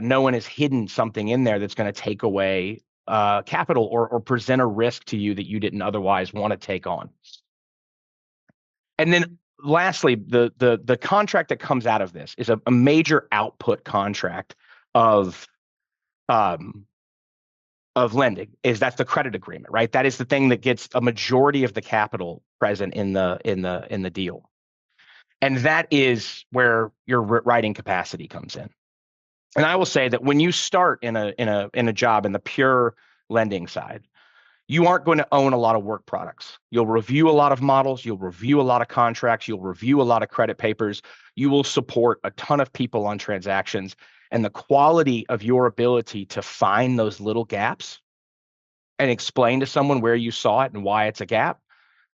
no one has hidden something in there that's going to take away capital or present a risk to you that you didn't otherwise want to take on. And then lastly, the contract that comes out of this is a major output contract of lending. That's the credit agreement, right? That is the thing that gets a majority of the capital present in the deal. And that is where your writing capacity comes in. And I will say that when you start in a job in the pure lending side, you aren't going to own a lot of work products. You'll review a lot of models, you'll review a lot of contracts, you'll review a lot of credit papers, you will support a ton of people on transactions, and the quality of your ability to find those little gaps and explain to someone where you saw it and why it's a gap,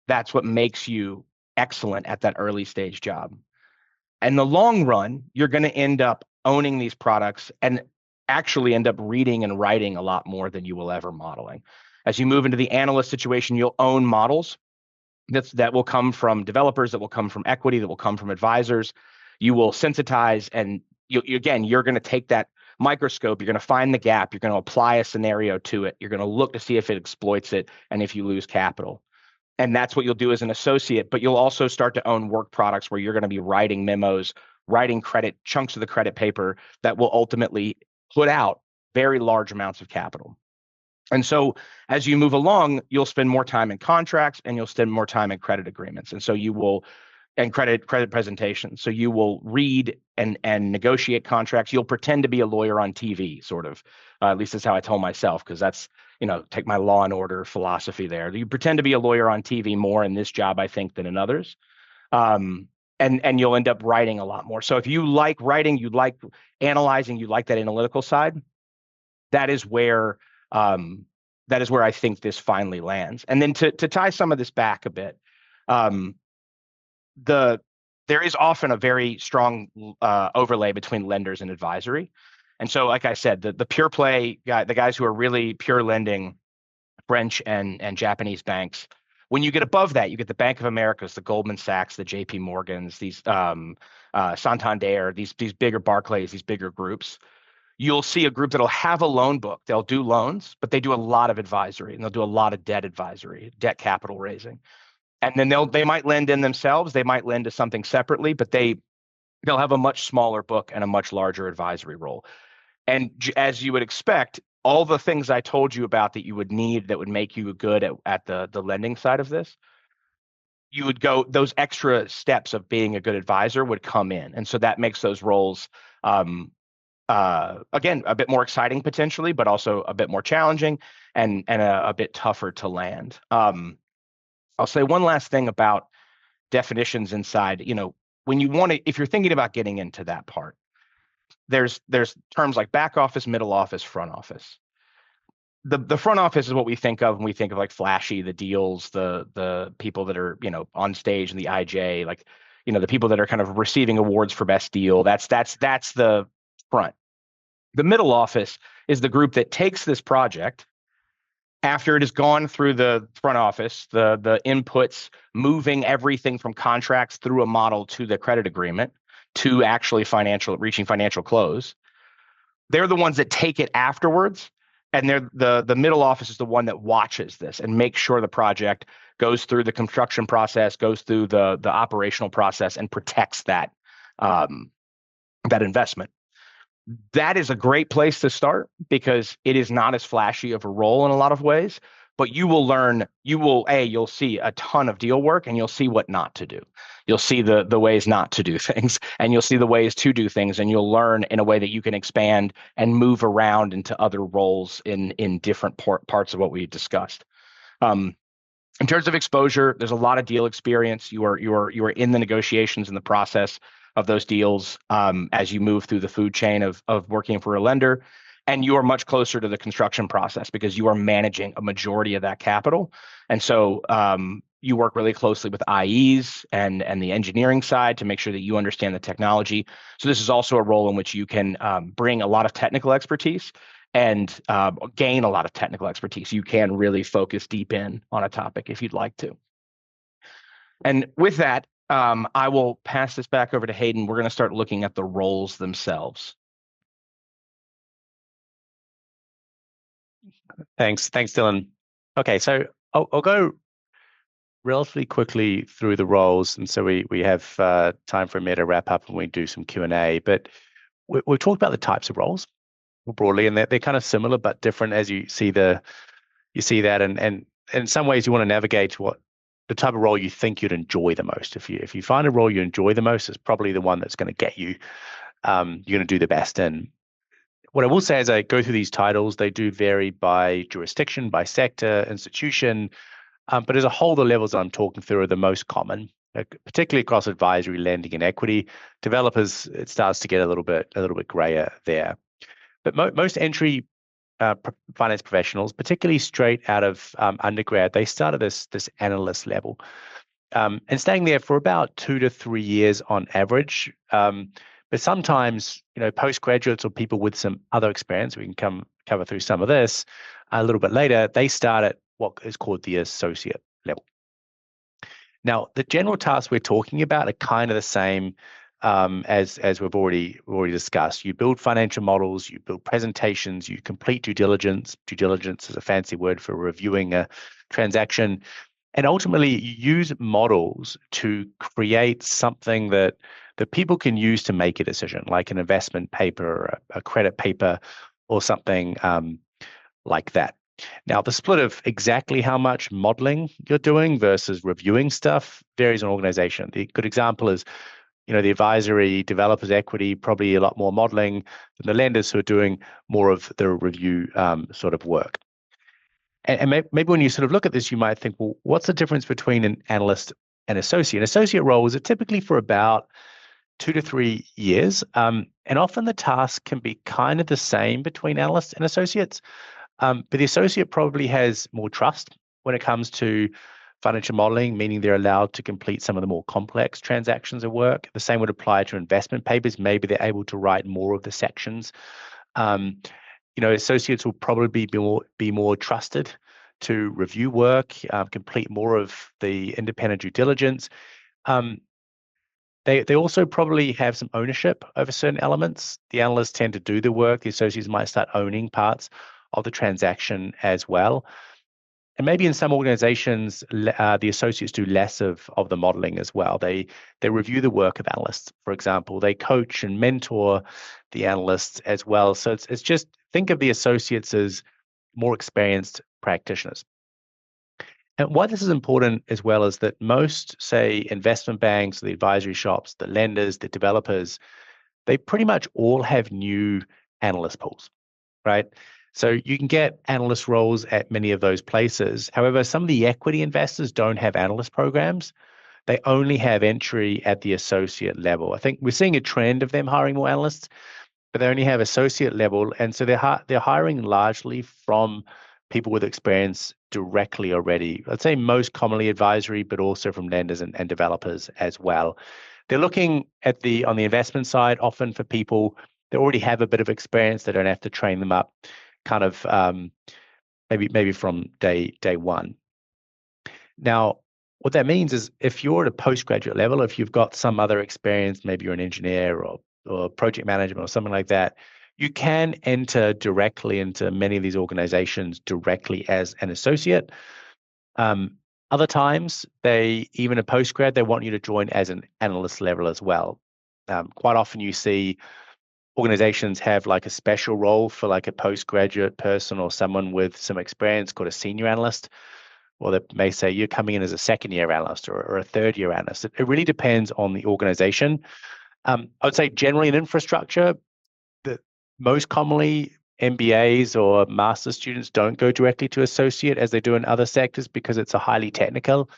that's what makes you excellent at that early stage job. In the long run, you're going to end up owning these products and actually end up reading and writing a lot more than you will ever modeling. As you move into the analyst situation, you'll own models that will come from developers, that will come from equity, that will come from advisors. You will sensitize, and you're going to take that microscope, you're going to find the gap, you're going to apply a scenario to it, you're going to look to see if it exploits it and if you lose capital. And that's what you'll do as an associate, but you'll also start to own work products where you're going to be writing memos, writing credit chunks of the credit paper that will ultimately put out very large amounts of capital. And so as you move along, you'll spend more time in contracts and you'll spend more time in credit agreements. And so you will, and credit presentations. So you will read and negotiate contracts. You'll pretend to be a lawyer on TV, sort of. At least that's how I tell myself, because that's, take my Law and Order philosophy there. You pretend to be a lawyer on TV more in this job, I think, than in others. And you'll end up writing a lot more. So if you like writing, you like analyzing, you like that analytical side, that is where that is where I think this finally lands. And then to tie some of this back a bit, um, there is often a very strong overlay between lenders and advisory. And so, like I said, the pure play guy, the guys who are really pure lending, French and Japanese banks. When you get above that, you get the Bank of Americas, the Goldman Sachs, the J.P. Morgans, these Santander, these bigger Barclays, these bigger groups. You'll see a group that'll have a loan book. They'll do loans, but they do a lot of advisory, and they'll do a lot of debt advisory, debt capital raising. And then they might lend in themselves. They might lend to something separately, but they'll have a much smaller book and a much larger advisory role. And as you would expect, all the things I told you about that you would need that would make you good at the lending side of this, you would go, those extra steps of being a good advisor would come in. And so that makes those roles, again, a bit more exciting potentially, but also a bit more challenging and a bit tougher to land. I'll say one last thing about definitions inside, when you want to, if you're thinking about getting into that part, there's terms like back office, middle office, front office. The front office is what we think of when we think of like flashy, the deals, the people that are, on stage in the IJ, like, the people that are kind of receiving awards for best deal. That's the front. The middle office is the group that takes this project after it has gone through the front office, the inputs, moving everything from contracts through a model to the credit agreement to actually reaching financial close. They're the ones that take it afterwards. And the middle office is the one that watches this and makes sure the project goes through the construction process, goes through the operational process, and protects that investment. That is a great place to start because it is not as flashy of a role in a lot of ways, but you'll see a ton of deal work and you'll see what not to do. You'll see the ways not to do things and you'll see the ways to do things, and you'll learn in a way that you can expand and move around into other roles in different parts of what we discussed. In terms of exposure, there's a lot of deal experience. You are in the negotiations and the process of those deals as you move through the food chain of working for a lender. And you are much closer to the construction process because you are managing a majority of that capital. And so you work really closely with IEs and the engineering side to make sure that you understand the technology. So this is also a role in which you can bring a lot of technical expertise and gain a lot of technical expertise. You can really focus deep in on a topic if you'd like to. And with that, I will pass this back over to Hayden. We're going to start looking at the roles themselves. Thanks, Dylan. Okay, so I'll go relatively quickly through the roles, and so we have time for a minute to wrap up and we do some Q&A. But we've talked about the types of roles more broadly, and they're kind of similar but different as you see that, and in some ways you want to navigate what the type of role you think you'd enjoy the most. If you find a role you enjoy the most, it's probably the one that's going to get you. You're going to do the best in. What I will say as I go through these titles, they do vary by jurisdiction, by sector, institution, but as a whole, the levels that I'm talking through are the most common, particularly across advisory, lending, and equity. Developers, it starts to get a little bit grayer there. But most entry finance professionals, particularly straight out of undergrad, they start at this analyst level, and staying there for about 2 to 3 years on average. But sometimes, postgraduates or people with some other experience, we can cover through some of this a little bit later, they start at what is called the associate level. Now, the general tasks we're talking about are kind of the same as we've already discussed. You build financial models, you build presentations, you complete due diligence. Due diligence is a fancy word for reviewing a transaction. And ultimately, you use models to create something that people can use to make a decision, like an investment paper or a credit paper or something like that. Now, the split of exactly how much modeling you're doing versus reviewing stuff varies on organization. The good example is, the advisory, developers, equity, probably a lot more modeling than the lenders who are doing more of the review sort of work. And maybe when you sort of look at this, you might think, well, what's the difference between an analyst and associate? An associate roles are typically for about 2 to 3 years. And often the task can be kind of the same between analysts and associates. But the associate probably has more trust when it comes to financial modeling, meaning they're allowed to complete some of the more complex transactions of work. The same would apply to investment papers. Maybe they're able to write more of the sections. Um, associates will probably be more trusted to review work, complete more of the independent due diligence. They also probably have some ownership over certain elements. The analysts tend to do the work. The associates might start owning parts of the transaction as well. And maybe in some organizations, the associates do less of the modeling as well. They review the work of analysts, for example. They coach and mentor the analysts as well. So it's just think of the associates as more experienced practitioners. And why this is important as well is that most, say, investment banks, the advisory shops, the lenders, the developers, they pretty much all have new analyst pools, right? So you can get analyst roles at many of those places. However, some of the equity investors don't have analyst programs. They only have entry at the associate level. I think we're seeing a trend of them hiring more analysts, but they only have associate level, and so they're hiring largely from people with experience directly already. I'd say most commonly advisory, but also from lenders and developers as well. They're looking at on the investment side often for people that already have a bit of experience. They don't have to train them up, kind of maybe from day one. Now, what that means is if you're at a postgraduate level, if you've got some other experience, maybe you're an engineer or project management or something like that, you can enter directly into many of these organizations directly as an associate. Other times, even a postgrad, they want you to join as an analyst level as well. Quite often you see organizations have like a special role for like a postgraduate person or someone with some experience called a senior analyst. Or they may say you're coming in as a second-year analyst or a third-year analyst. It really depends on the organization. I would say generally in infrastructure, that most commonly MBAs or master's students don't go directly to associate as they do in other sectors because it's a highly technical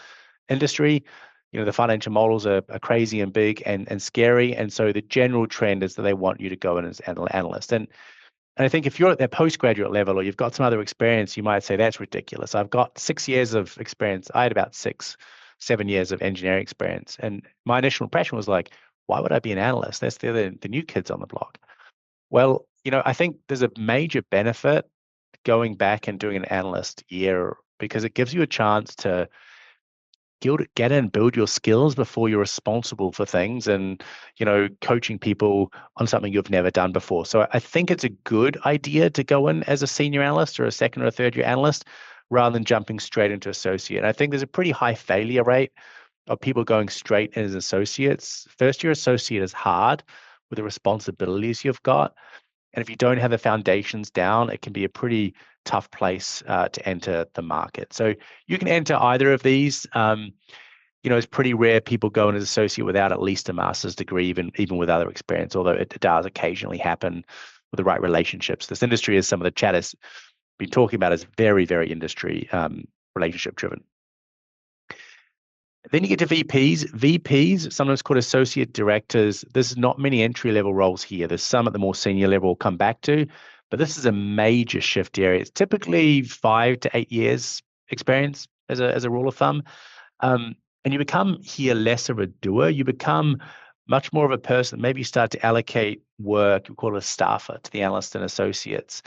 industry. The financial models are crazy and big and scary. And so the general trend is that they want you to go in as an analyst. And I think if you're at that postgraduate level or you've got some other experience, you might say, that's ridiculous. I've got 6 years of experience. I had about 7 years of engineering experience. And my initial impression was like, why would I be an analyst? They're the new kids on the block. Well, I think there's a major benefit going back and doing an analyst year because it gives you a chance to get in, build your skills before you're responsible for things and, coaching people on something you've never done before. So I think it's a good idea to go in as a senior analyst or a second or third year analyst rather than jumping straight into associate. And I think there's a pretty high failure rate of people going straight in as associates. First year associate is hard with the responsibilities you've got. And if you don't have the foundations down, it can be a pretty tough place to enter the market. So you can enter either of these. It's pretty rare people go in as associate without at least a master's degree, even with other experience, although it does occasionally happen with the right relationships. This industry, as some of the chat has been talking about, is very, very industry relationship driven. Then you get to VPs. VPs, sometimes called associate directors. There's not many entry-level roles here. There's some at the more senior level we'll come back to, but this is a major shift area. It's typically 5 to 8 years experience as a rule of thumb. And you become here less of a doer. You become much more of a person. Maybe you start to allocate work, you call it a staffer, to the analysts and associates.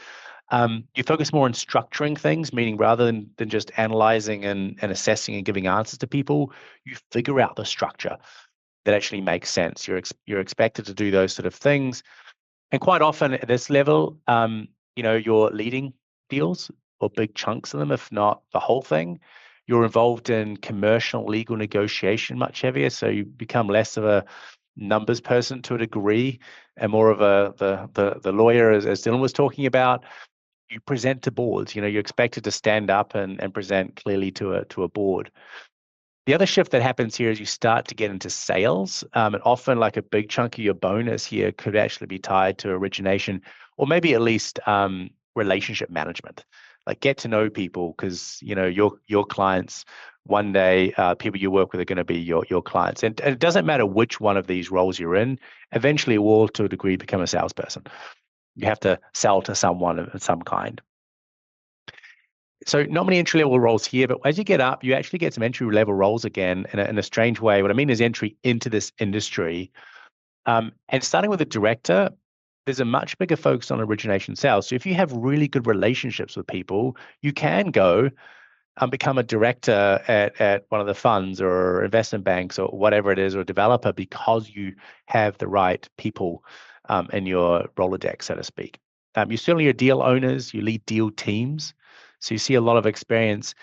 You focus more on structuring things, meaning rather than just analyzing and assessing and giving answers to people, you figure out the structure that actually makes sense. You're expected to do those sort of things. And quite often at this level, you're leading deals or big chunks of them, if not the whole thing. You're involved in commercial legal negotiation much heavier, so you become less of a numbers person to a degree and more of the lawyer, as Dylan was talking about. You present to boards. You're expected to stand up and present clearly to a board. The other shift that happens here is you start to get into sales. And often like a big chunk of your bonus here could actually be tied to origination or maybe at least relationship management. Like get to know people because your clients one day, people you work with are going to be your clients. And it doesn't matter which one of these roles you're in, eventually you will to a degree become a salesperson. You have to sell to someone of some kind. So not many entry level roles here, but as you get up, you actually get some entry level roles again in a strange way. What I mean is entry into this industry. And starting with a director, there's a much bigger focus on origination sales. So if you have really good relationships with people, you can go and become a director at one of the funds or investment banks or whatever it is, or a developer, because you have the right people in your Rolodex, so to speak. You certainly are deal owners, you lead deal teams. So you see a lot of experience.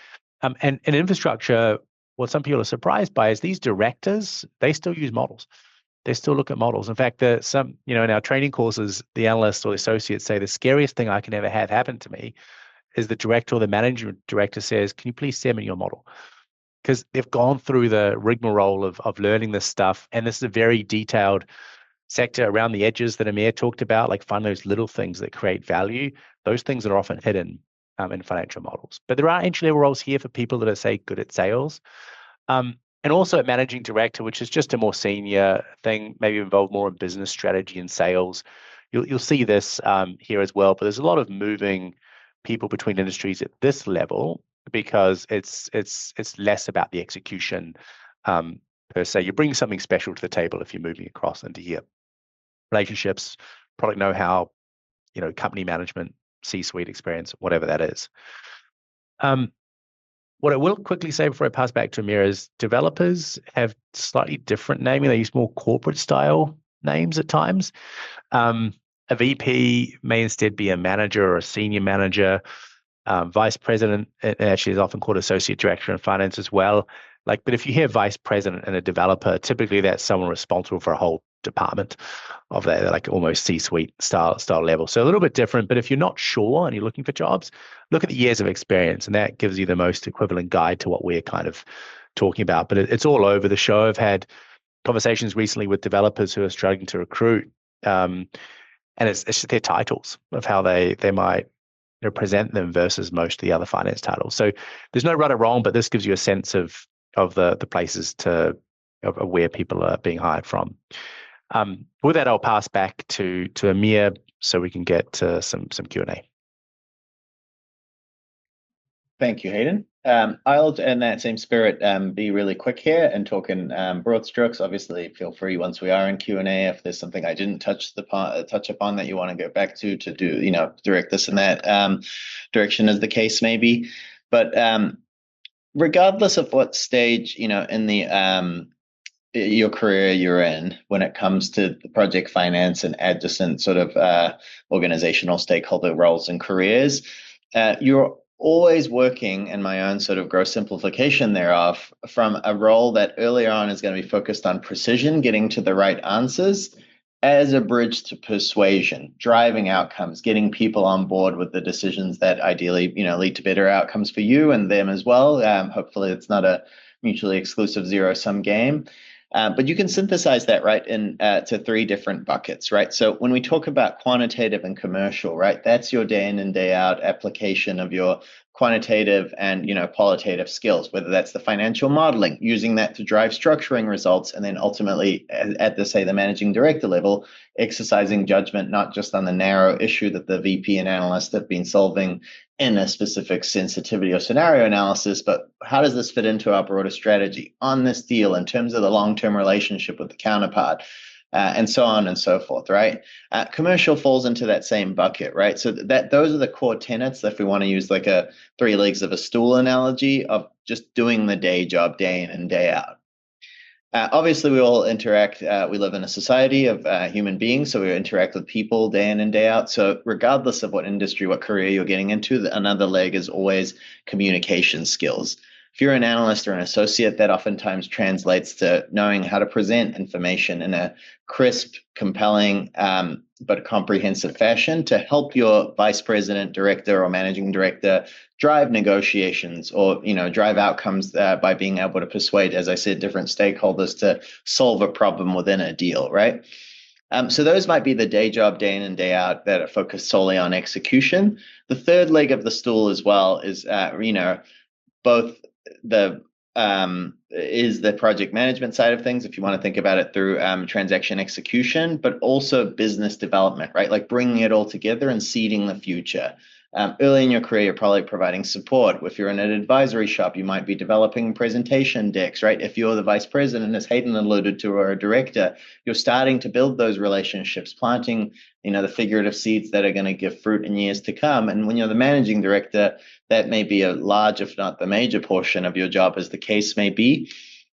And in infrastructure, what some people are surprised by is these directors, they still use models. They still look at models. In fact, in our training courses, the analysts or the associates say the scariest thing I can ever have happen to me is the director or the managing director says, "Can you please send me your model?" Because they've gone through the rigmarole of learning this stuff, and this is a very detailed sector around the edges that Amir talked about, like find those little things that create value. Those things are often hidden in financial models. But there are entry level roles here for people that are, say, good at sales. And also at managing director, which is just a more senior thing, maybe involved more in business strategy and sales. You'll see this here as well. But there's a lot of moving people between industries at this level because it's less about the execution per se. You bring something special to the table if you're moving across into here. Relationships, product know-how, company management, C-suite experience, whatever that is. What I will quickly say before I pass back to Amir is developers have slightly different naming. They use more corporate style names at times. A VP may instead be a manager or a senior manager. Vice president actually is often called associate director in finance as well. But if you hear vice president and a developer, typically that's someone responsible for a whole department of that, like almost C-suite style level. So a little bit different, but if you're not sure and you're looking for jobs, look at the years of experience, and that gives you the most equivalent guide to what we're kind of talking about. But it's all over the show. I've had conversations recently with developers who are struggling to recruit, and it's just their titles of how they might present them versus most of the other finance titles. So there's no right or wrong, but this gives you a sense of the places of where people are being hired from. With that, I'll pass back to Amir so we can get to some Q&A. Thank you, Hayden. I'll, in that same spirit, be really quick here and talk in broad strokes. Obviously, feel free once we are in Q&A if there's something I didn't touch upon that you want to go back to do, direct this in that direction as the case may be. But regardless of what stage, in the your career you're in when it comes to the project finance and adjacent sort of organizational stakeholder roles and careers, you're always working, in my own sort of gross simplification thereof, from a role that earlier on is going to be focused on precision, getting to the right answers, as a bridge to persuasion, driving outcomes, getting people on board with the decisions that ideally, lead to better outcomes for you and them as well. Hopefully it's not a mutually exclusive zero-sum game. But you can synthesize that, right, to three different buckets, right? So when we talk about quantitative and commercial, right, that's your day in and day out application of your quantitative and, qualitative skills, whether that's the financial modeling, using that to drive structuring results, and then ultimately at the managing director level, exercising judgment, not just on the narrow issue that the VP and analyst have been solving in a specific sensitivity or scenario analysis, but how does this fit into our broader strategy on this deal in terms of the long-term relationship with the counterpart, and so on and so forth, right? Commercial falls into that same bucket, right? So those are the core tenets, if we want to use like a three legs of a stool analogy, of just doing the day job day in and day out. Obviously, we all interact. We live in a society of human beings, so we interact with people day in and day out. So regardless of what industry, what career you're getting into, another leg is always communication skills. If you're an analyst or an associate, that oftentimes translates to knowing how to present information in a crisp, compelling, but comprehensive fashion to help your vice president, director, or managing director drive negotiations or, drive outcomes by being able to persuade, as I said, different stakeholders to solve a problem within a deal, right? So those might be the day job, day in and day out, that are focused solely on execution. The third leg of the stool as well is, both is the project management side of things, if you want to think about it through transaction execution, but also business development, right? Like bringing it all together and seeding the future. Early in your career, you're probably providing support. If you're in an advisory shop, you might be developing presentation decks, right? If you're the vice president, as Hayden alluded to, or a director, you're starting to build those relationships, planting, the figurative seeds that are going to give fruit in years to come. And when you're the managing director, that may be a large, if not the major portion of your job, as the case may be.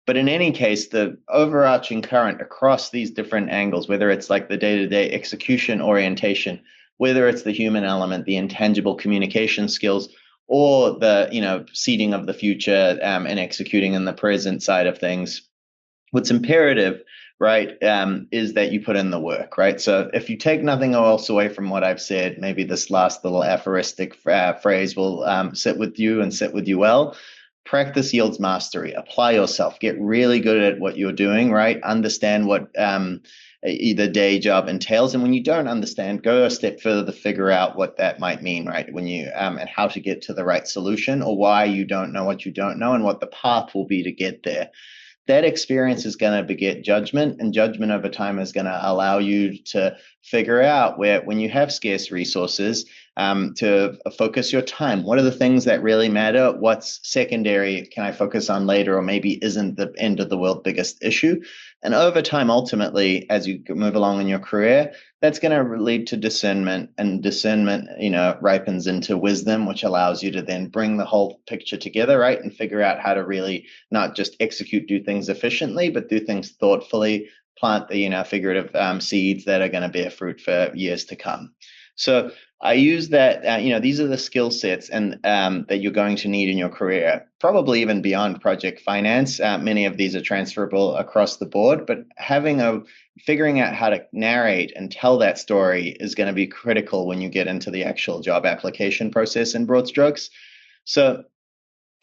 But in any case, the overarching current across these different angles, whether it's like the day-to-day execution orientation, whether it's the human element, the intangible communication skills, or the seeding of the future and executing in the present side of things, what's imperative, right, is that you put in the work, right? So if you take nothing else away from what I've said, maybe this last little aphoristic phrase will sit with you and sit with you well. Practice yields mastery. Apply yourself. Get really good at what you're doing, right? Understand what the day job entails. And when you don't understand, go a step further to figure out what that might mean, right? When you and how to get to the right solution, or why you don't know what you don't know and what the path will be to get there. That experience is going to beget judgment, and judgment over time is going to allow you to figure out where, when you have scarce resources, to focus your time. What are the things that really matter? What's secondary can I focus on later, or maybe isn't the end of the world biggest issue? And over time, ultimately, as you move along in your career, that's going to lead to discernment, and discernment, ripens into wisdom, which allows you to then bring the whole picture together, right? And figure out how to really not just execute, do things efficiently, but do things thoughtfully, plant the, figurative seeds that are going to bear fruit for years to come. So I use that, these are the skill sets and that you're going to need in your career, probably even beyond project finance. Many of these are transferable across the board, but figuring out how to narrate and tell that story is going to be critical when you get into the actual job application process in broad strokes. So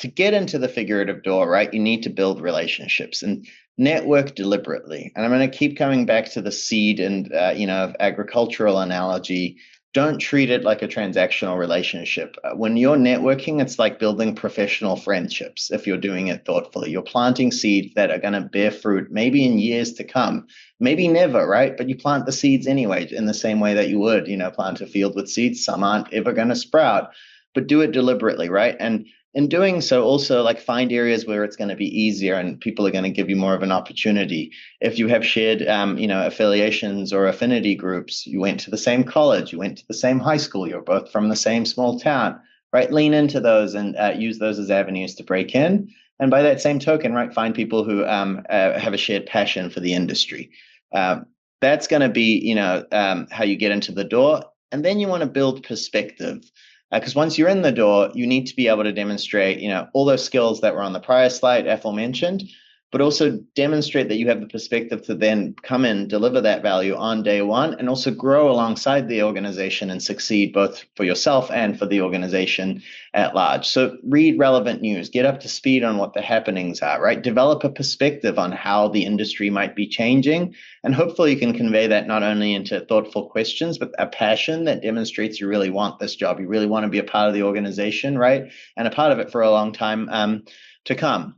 to get into the figurative door, right, you need to build relationships and network deliberately. And I'm going to keep coming back to the seed and, agricultural analogy. Don't treat it like a transactional relationship. When you're networking, it's like building professional friendships. If you're doing it thoughtfully, you're planting seeds that are going to bear fruit, maybe in years to come, maybe never, right? But you plant the seeds anyway, in the same way that you would, plant a field with seeds. Some aren't ever going to sprout, but do it deliberately, right? And in doing so, also like find areas where it's going to be easier and people are going to give you more of an opportunity. If you have shared, affiliations or affinity groups, you went to the same college, you went to the same high school, you're both from the same small town, right? Lean into those and use those as avenues to break in. And by that same token, right, find people who have a shared passion for the industry. That's going to be, how you get into the door. And then you want to build perspective. Because once you're in the door, you need to be able to demonstrate, all those skills that were on the prior slide, aforementioned, but also demonstrate that you have the perspective to then come in, deliver that value on day one, and also grow alongside the organization and succeed both for yourself and for the organization at large. So read relevant news, get up to speed on what the happenings are, right? Develop a perspective on how the industry might be changing. And hopefully you can convey that not only into thoughtful questions, but a passion that demonstrates you really want this job. You really want to be a part of the organization, right? And a part of it for a long time to come.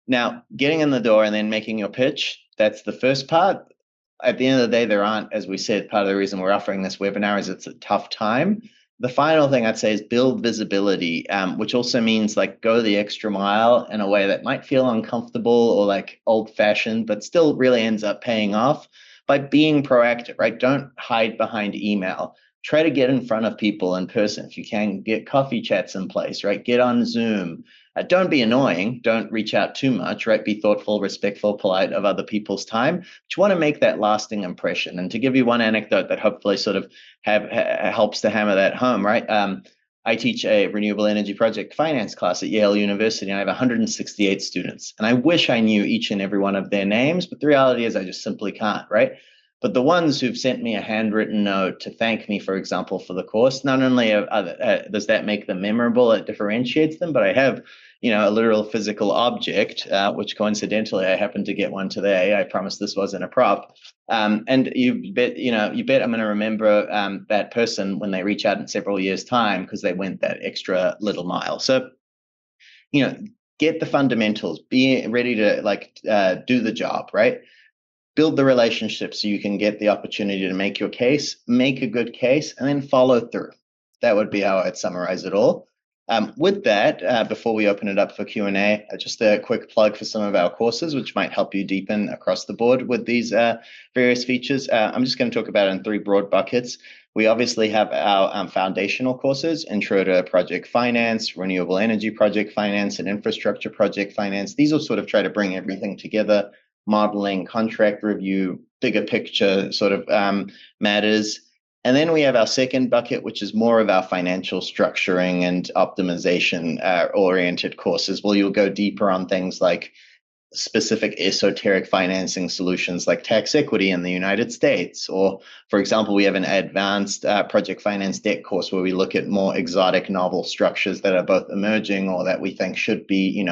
Now, getting in the door and then making your pitch, that's the first part. At the end of the day, there aren't, as we said, part of the reason we're offering this webinar is it's a tough time. The final thing I'd say is build visibility, which also means like go the extra mile in a way that might feel uncomfortable or like old-fashioned, but still really ends up paying off by being proactive, right? Don't hide behind email. Try to get in front of people in person. If you can, get coffee chats in place, right? Get on Zoom. Don't be annoying. Don't reach out too much, right? Be thoughtful, respectful, polite of other people's time. But you want to make that lasting impression. And to give you one anecdote that hopefully sort of helps to hammer that home, right? I teach a renewable energy project finance class at Yale University, and I have 168 students. And I wish I knew each and every one of their names, but the reality is I just simply can't, right? But the ones who've sent me a handwritten note to thank me, for example, for the course, not only does that make them memorable, it differentiates them, but I have, a literal physical object, which coincidentally I happened to get one today. I promise this wasn't a prop. And you bet I'm going to remember that person when they reach out in several years' time because they went that extra little mile. So, get the fundamentals, be ready to do the job, right? Build the relationship so you can get the opportunity to make your case, make a good case, and then follow through. that would be how I'd summarize it all. With that, before we open it up for Q&A, just a quick plug for some of our courses, which might help you deepen across the board with these various features. I'm just going to talk about it in three broad buckets. We obviously have our foundational courses, Intro to Project Finance, Renewable Energy Project Finance, and Infrastructure Project Finance. These will sort of try to bring everything together, modeling, contract review, bigger picture sort of matters. And then we have our second bucket, which is more of our financial structuring and optimization oriented courses, where you'll go deeper on things like specific esoteric financing solutions like tax equity in the United States. Or, for example, we have an advanced project finance debt course where we look at more exotic novel structures that are both emerging or that we think should be,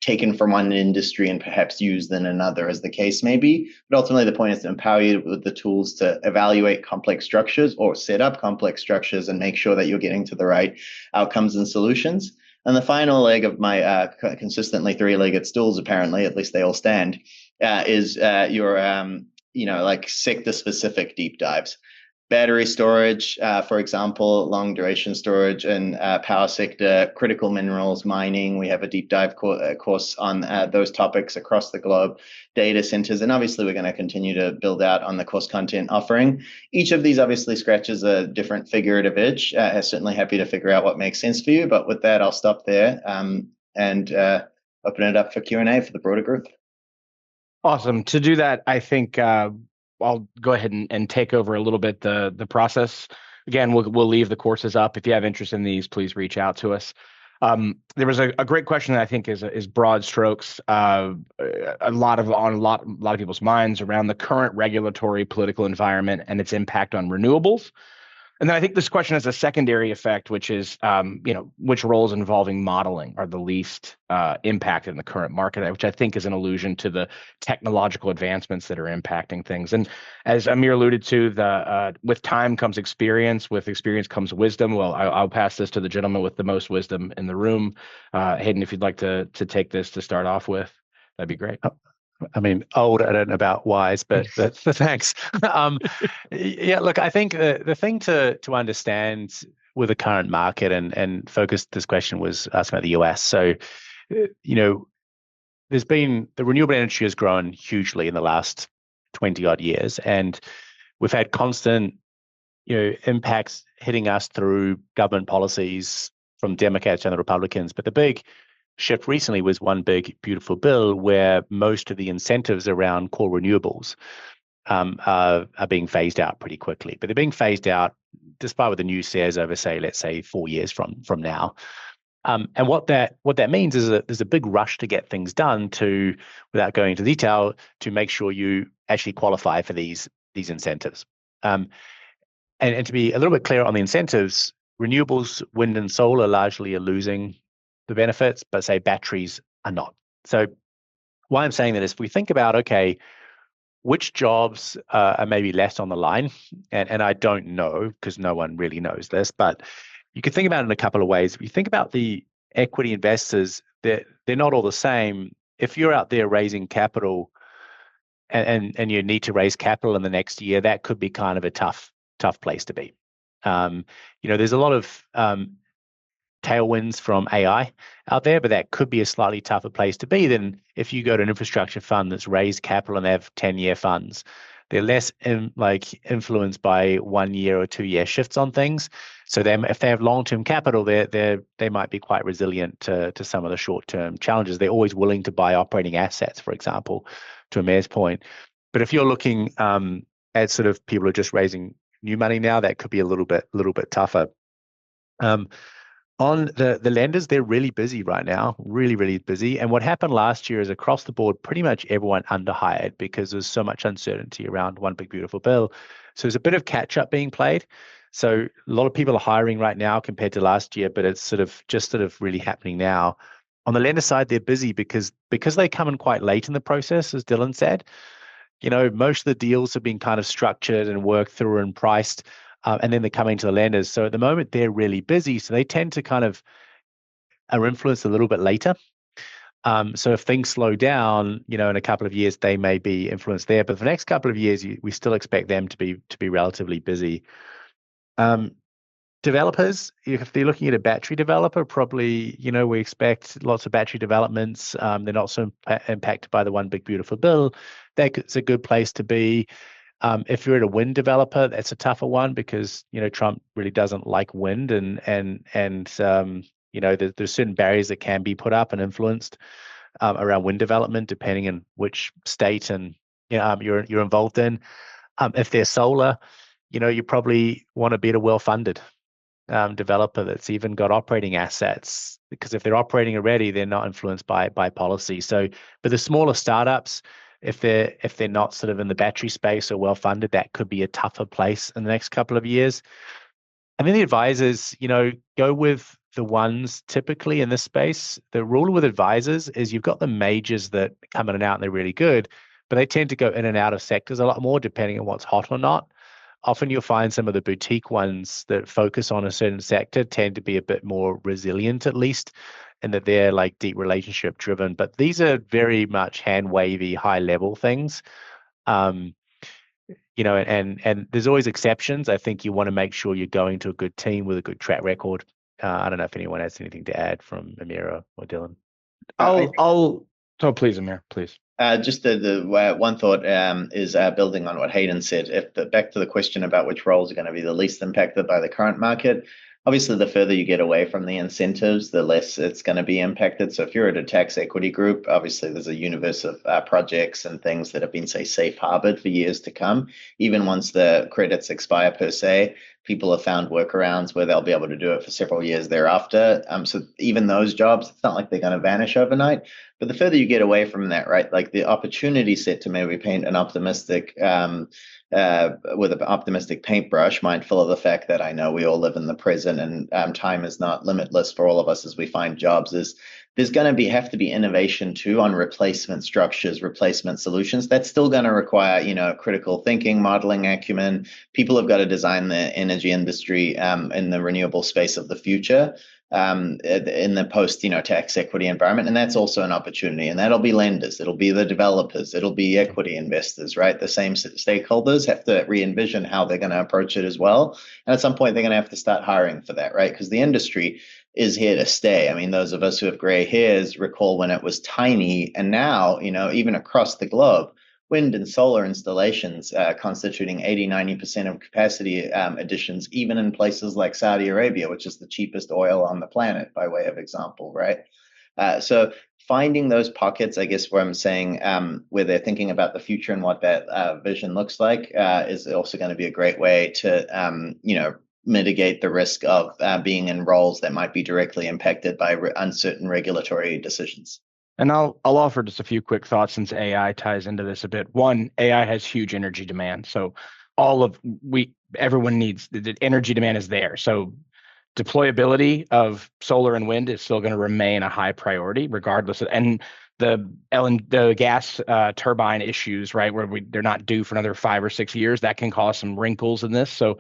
taken from one industry and perhaps used in another, as the case may be. But ultimately, the point is to empower you with the tools to evaluate complex structures or set up complex structures and make sure that you're getting to the right outcomes and solutions. And the final leg of my consistently three-legged stools, apparently, at least they all stand, is your, like sector-specific deep dives. Battery storage, for example, long duration storage and power sector, critical minerals, mining. We have a deep dive course on those topics across the globe, data centers, and obviously we're going to continue to build out on the course content offering. Each of these obviously scratches a different figurative itch. Certainly happy to figure out what makes sense for you, but with that, I'll stop there and open it up for Q&A for the broader group. Awesome. To do that, I think I'll go ahead and take over a little bit the process. Again, we'll leave the courses up. If you have interest in these, please reach out to us. There was a great question that I think is broad strokes, on a lot of people's minds around the current regulatory political environment and its impact on renewables. And then I think this question has a secondary effect, which is, which roles involving modeling are the least impacted in the current market, which I think is an allusion to the technological advancements that are impacting things. And as Amir alluded to, with time comes experience, with experience comes wisdom. Well, I'll pass this to the gentleman with the most wisdom in the room. Hayden, if you'd like to take this to start off with, that'd be great. I mean, old, I don't know about wise, but thanks. Yeah, look, I think the thing to understand with the current market and focus this question was asking about the US. So, there's been the renewable energy has grown hugely in the last 20 odd years, and we've had constant, impacts hitting us through government policies from Democrats and the Republicans. But the big shift recently was one big, beautiful bill where most of the incentives around core renewables are being phased out pretty quickly. But they're being phased out, despite what the news says, over, let's say 4 years from now. And what that means is that there's a big rush to get things done without going into detail, to make sure you actually qualify for these incentives. And to be a little bit clearer on the incentives, renewables, wind and solar largely are losing the benefits, but say batteries are not. So why I'm saying that is, if we think about, okay, which jobs are maybe less on the line, and I don't know because no one really knows this, but you could think about it in a couple of ways. If you think about the equity investors, they're not all the same. If you're out there raising capital and you need to raise capital in the next year, that could be kind of a tough place to be. There's a lot of tailwinds from AI out there, but that could be a slightly tougher place to be than if you go to an infrastructure fund that's raised capital and they have 10-year funds. They're less influenced by 1 year or 2 year shifts on things. So if they have long-term capital, they might be quite resilient to some of the short-term challenges. They're always willing to buy operating assets, for example, to Amir's point. But if you're looking at sort of people who are just raising new money now, that could be a little bit tougher. On the lenders, they're really busy right now, really, really busy. And what happened last year is across the board, pretty much everyone underhired because there's so much uncertainty around one big, beautiful bill. So there's a bit of catch up being played. So a lot of people are hiring right now compared to last year, but it's sort of really happening now. On the lender side, they're busy because they come in quite late in the process, as Dylan said. Most of the deals have been kind of structured and worked through and priced. And then they're coming to the lenders. So at the moment, they're really busy. So they tend to kind of are influenced a little bit later. So if things slow down, in a couple of years, they may be influenced there. But for the next couple of years, we still expect them to be relatively busy. To developers, if they're looking at a battery developer, probably, we expect lots of battery developments. They're not so impacted by the one big beautiful bill. That's a good place to be. If you're at a wind developer, that's a tougher one because Trump really doesn't like wind, and there's certain barriers that can be put up and influenced around wind development depending on which state and you're involved in. If they're solar, you probably want to be at a well-funded developer that's even got operating assets, because if they're operating already, they're not influenced by policy. So, but the smaller startups, if they're not sort of in the battery space or well funded, that could be a tougher place in the next couple of years. And then the advisors, go with the ones typically in this space. The rule with advisors is you've got the majors that come in and out and they're really good, but they tend to go in and out of sectors a lot more depending on what's hot or not. Often you'll find some of the boutique ones that focus on a certain sector tend to be a bit more resilient, at least, and that they're like deep relationship driven. But these are very much hand wavy, high level things. Um, and there's always exceptions. I think you want to make sure you're going to a good team with a good track record. I don't know if anyone has anything to add from Amir or Dylan. Oh, please, Amir, please. Just the one thought is building on what Hayden said. Back to the question about which roles are going to be the least impacted by the current market. Obviously, the further you get away from the incentives, the less it's going to be impacted. So if you're at a tax equity group, obviously there's a universe of projects and things that have been, say, safe harbored for years to come. Even once the credits expire per se, people have found workarounds where they'll be able to do it for several years thereafter. So even those jobs, it's not like they're going to vanish overnight. But the further you get away from that, right, like the opportunity set to maybe paint an optimistic with an optimistic paintbrush, mindful of the fact that I know we all live in the present and time is not limitless for all of us as we find jobs, is there's going to have to be innovation too on replacement structures, replacement solutions. That's still going to require, critical thinking, modeling acumen. People have got to design the energy industry in the renewable space of the future. In the post, tax equity environment. And that's also an opportunity. And that'll be lenders, it'll be the developers, it'll be equity investors, right? The same stakeholders have to re-envision how they're going to approach it as well. And at some point, they're going to have to start hiring for that, right? Because the industry is here to stay. I mean, those of us who have gray hairs recall when it was tiny. And now, even across the globe, wind and solar installations constituting 80-90% of capacity additions, even in places like Saudi Arabia, which is the cheapest oil on the planet, by way of example, right? So finding those pockets, I guess, where I'm saying where they're thinking about the future and what that vision looks like is also going to be a great way to, mitigate the risk of being in roles that might be directly impacted by uncertain regulatory decisions. And I'll offer just a few quick thoughts since AI ties into this a bit. One, AI has huge energy demand. So everyone needs the energy demand is there. So deployability of solar and wind is still going to remain a high priority regardless of, and the gas turbine issues, right, where they're not due for another 5 or 6 years, that can cause some wrinkles in this. So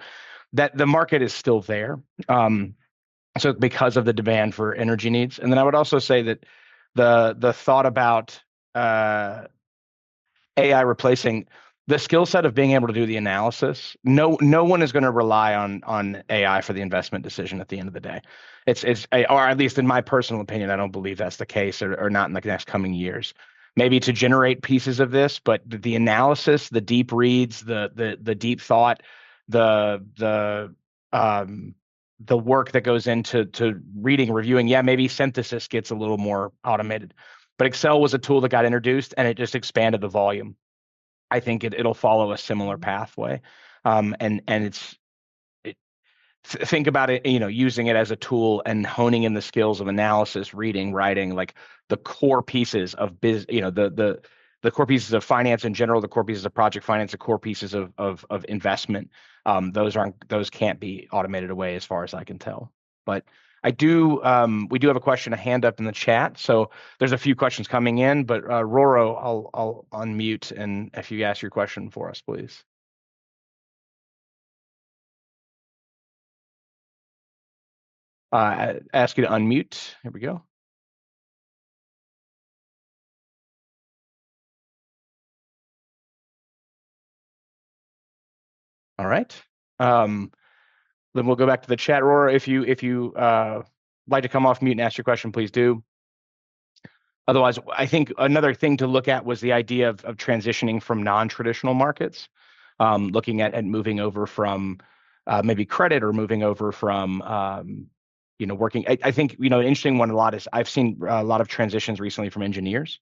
that the market is still there. So because of the demand for energy needs. And then I would also say that the thought about AI replacing the skill set of being able to do the analysis. No one is going to rely on AI for the investment decision at the end of the day. Or at least in my personal opinion, I don't believe that's the case, or not in the next coming years. Maybe to generate pieces of this, but the analysis, the deep reads, the deep thought, the work that goes into reading, reviewing, maybe synthesis gets a little more automated. But Excel was a tool that got introduced and it just expanded the volume. I think it'll follow a similar pathway. Think about it, using it as a tool and honing in the skills of analysis, reading, writing, like the core pieces of the core pieces of finance in general, the core pieces of project finance, the core pieces of investment. Those can't be automated away as far as I can tell. But we do have a hand up in the chat. So there's a few questions coming in, but Roro, I'll unmute, and if you ask your question for us, please. Ask you to unmute. Here we go. All right. then we'll go back to the chat. Aurora, if you like to come off mute and ask your question, please do. Otherwise, I think another thing to look at was the idea of transitioning from non-traditional markets, looking at moving over from maybe credit or moving over from working. I think an interesting one is I've seen a lot of transitions recently from engineers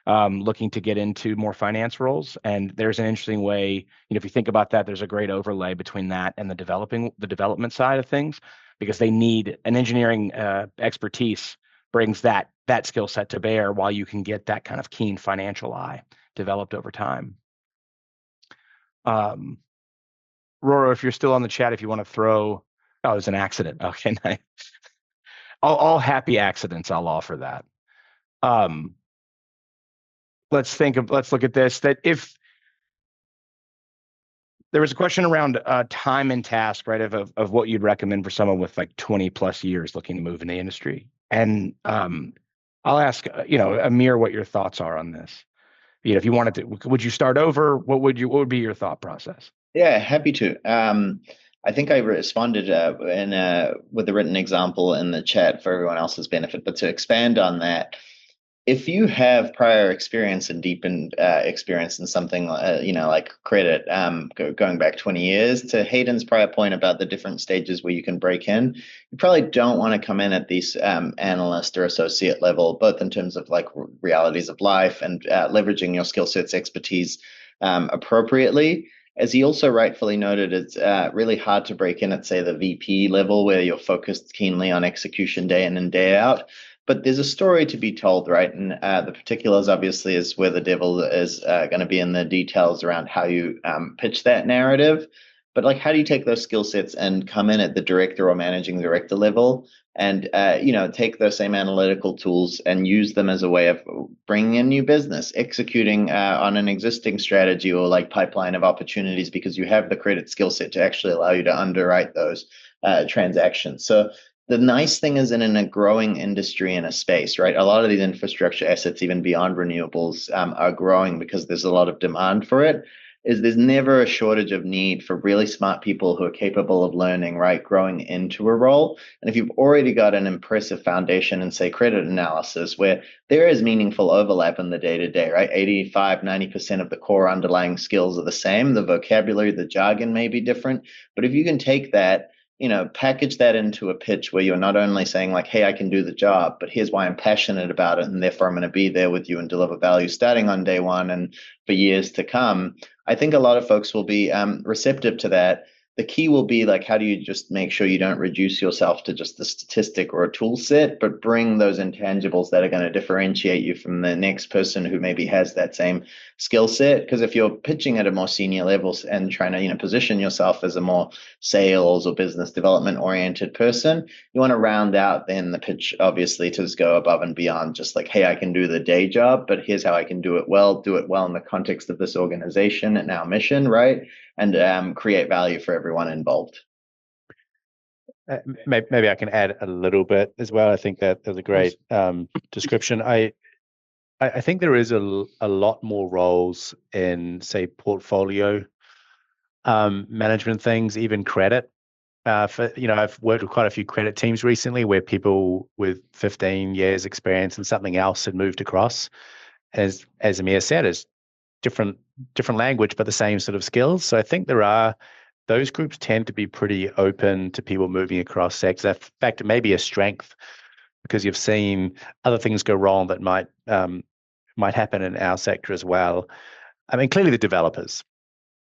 looking to get into more finance roles, and there's an interesting way. If you think about that, there's a great overlay between that and the development side of things, because they need an engineering expertise brings that skill set to bear, while you can get that kind of keen financial eye developed over time. Roro, if you're still on the chat, if you want to throw, oh, it was an accident. Okay, nice. All happy accidents, I'll offer that. Let's look at this. That if there was a question around time and task, right, of what you'd recommend for someone with like 20 plus years looking to move in the industry. And I'll ask, Amir, what your thoughts are on this. If you wanted to, would you start over? What would be your thought process? Yeah, happy to. I think I responded with a written example in the chat for everyone else's benefit. But to expand on that, if you have prior experience and deepened experience in something, like credit, going back 20 years, to Hayden's prior point about the different stages where you can break in, you probably don't want to come in at these analyst or associate level, both in terms of like realities of life and leveraging your skill sets, expertise appropriately. As he also rightfully noted, it's really hard to break in at, say, the VP level, where you're focused keenly on execution day in and day out. But there's a story to be told, right? And the particulars, obviously, is where the devil is going to be in the details around how you pitch that narrative. But like, how do you take those skill sets and come in at the director or managing director level and, take those same analytical tools and use them as a way of bringing in new business, executing on an existing strategy or like pipeline of opportunities, because you have the credit skill set to actually allow you to underwrite those transactions. So the nice thing is, in a growing industry in a space, right? A lot of these infrastructure assets, even beyond renewables, are growing because there's a lot of demand for it. There's never a shortage of need for really smart people who are capable of learning, right? Growing into a role. And if you've already got an impressive foundation in, say, credit analysis, where there is meaningful overlap in the day-to-day, right? 85, 90% of the core underlying skills are the same. The vocabulary, the jargon may be different. But if you can take that, package that into a pitch where you're not only saying like, hey, I can do the job, but here's why I'm passionate about it, and therefore I'm going to be there with you and deliver value starting on day one and for years to come. I think a lot of folks will be receptive to that. The key will be like, how do you just make sure you don't reduce yourself to just a statistic or a tool set, but bring those intangibles that are going to differentiate you from the next person who maybe has that same skill set? Because if you're pitching at a more senior level and trying to, position yourself as a more sales or business development oriented person, you want to round out then the pitch, obviously, to just go above and beyond just like, hey, I can do the day job, but here's how I can do it well in the context of this organization and our mission, right? And create value for everyone involved. Maybe I can add a little bit as well. I think that was a great description. I think there is a lot more roles in, say, portfolio management things, even credit. I've worked with quite a few credit teams recently where people with 15 years experience in something else had moved across. As Amir said, is different language, but the same sort of skills. So I think those groups tend to be pretty open to people moving across sectors. In fact, it may be a strength because you've seen other things go wrong that might happen in our sector as well. I mean, clearly the developers,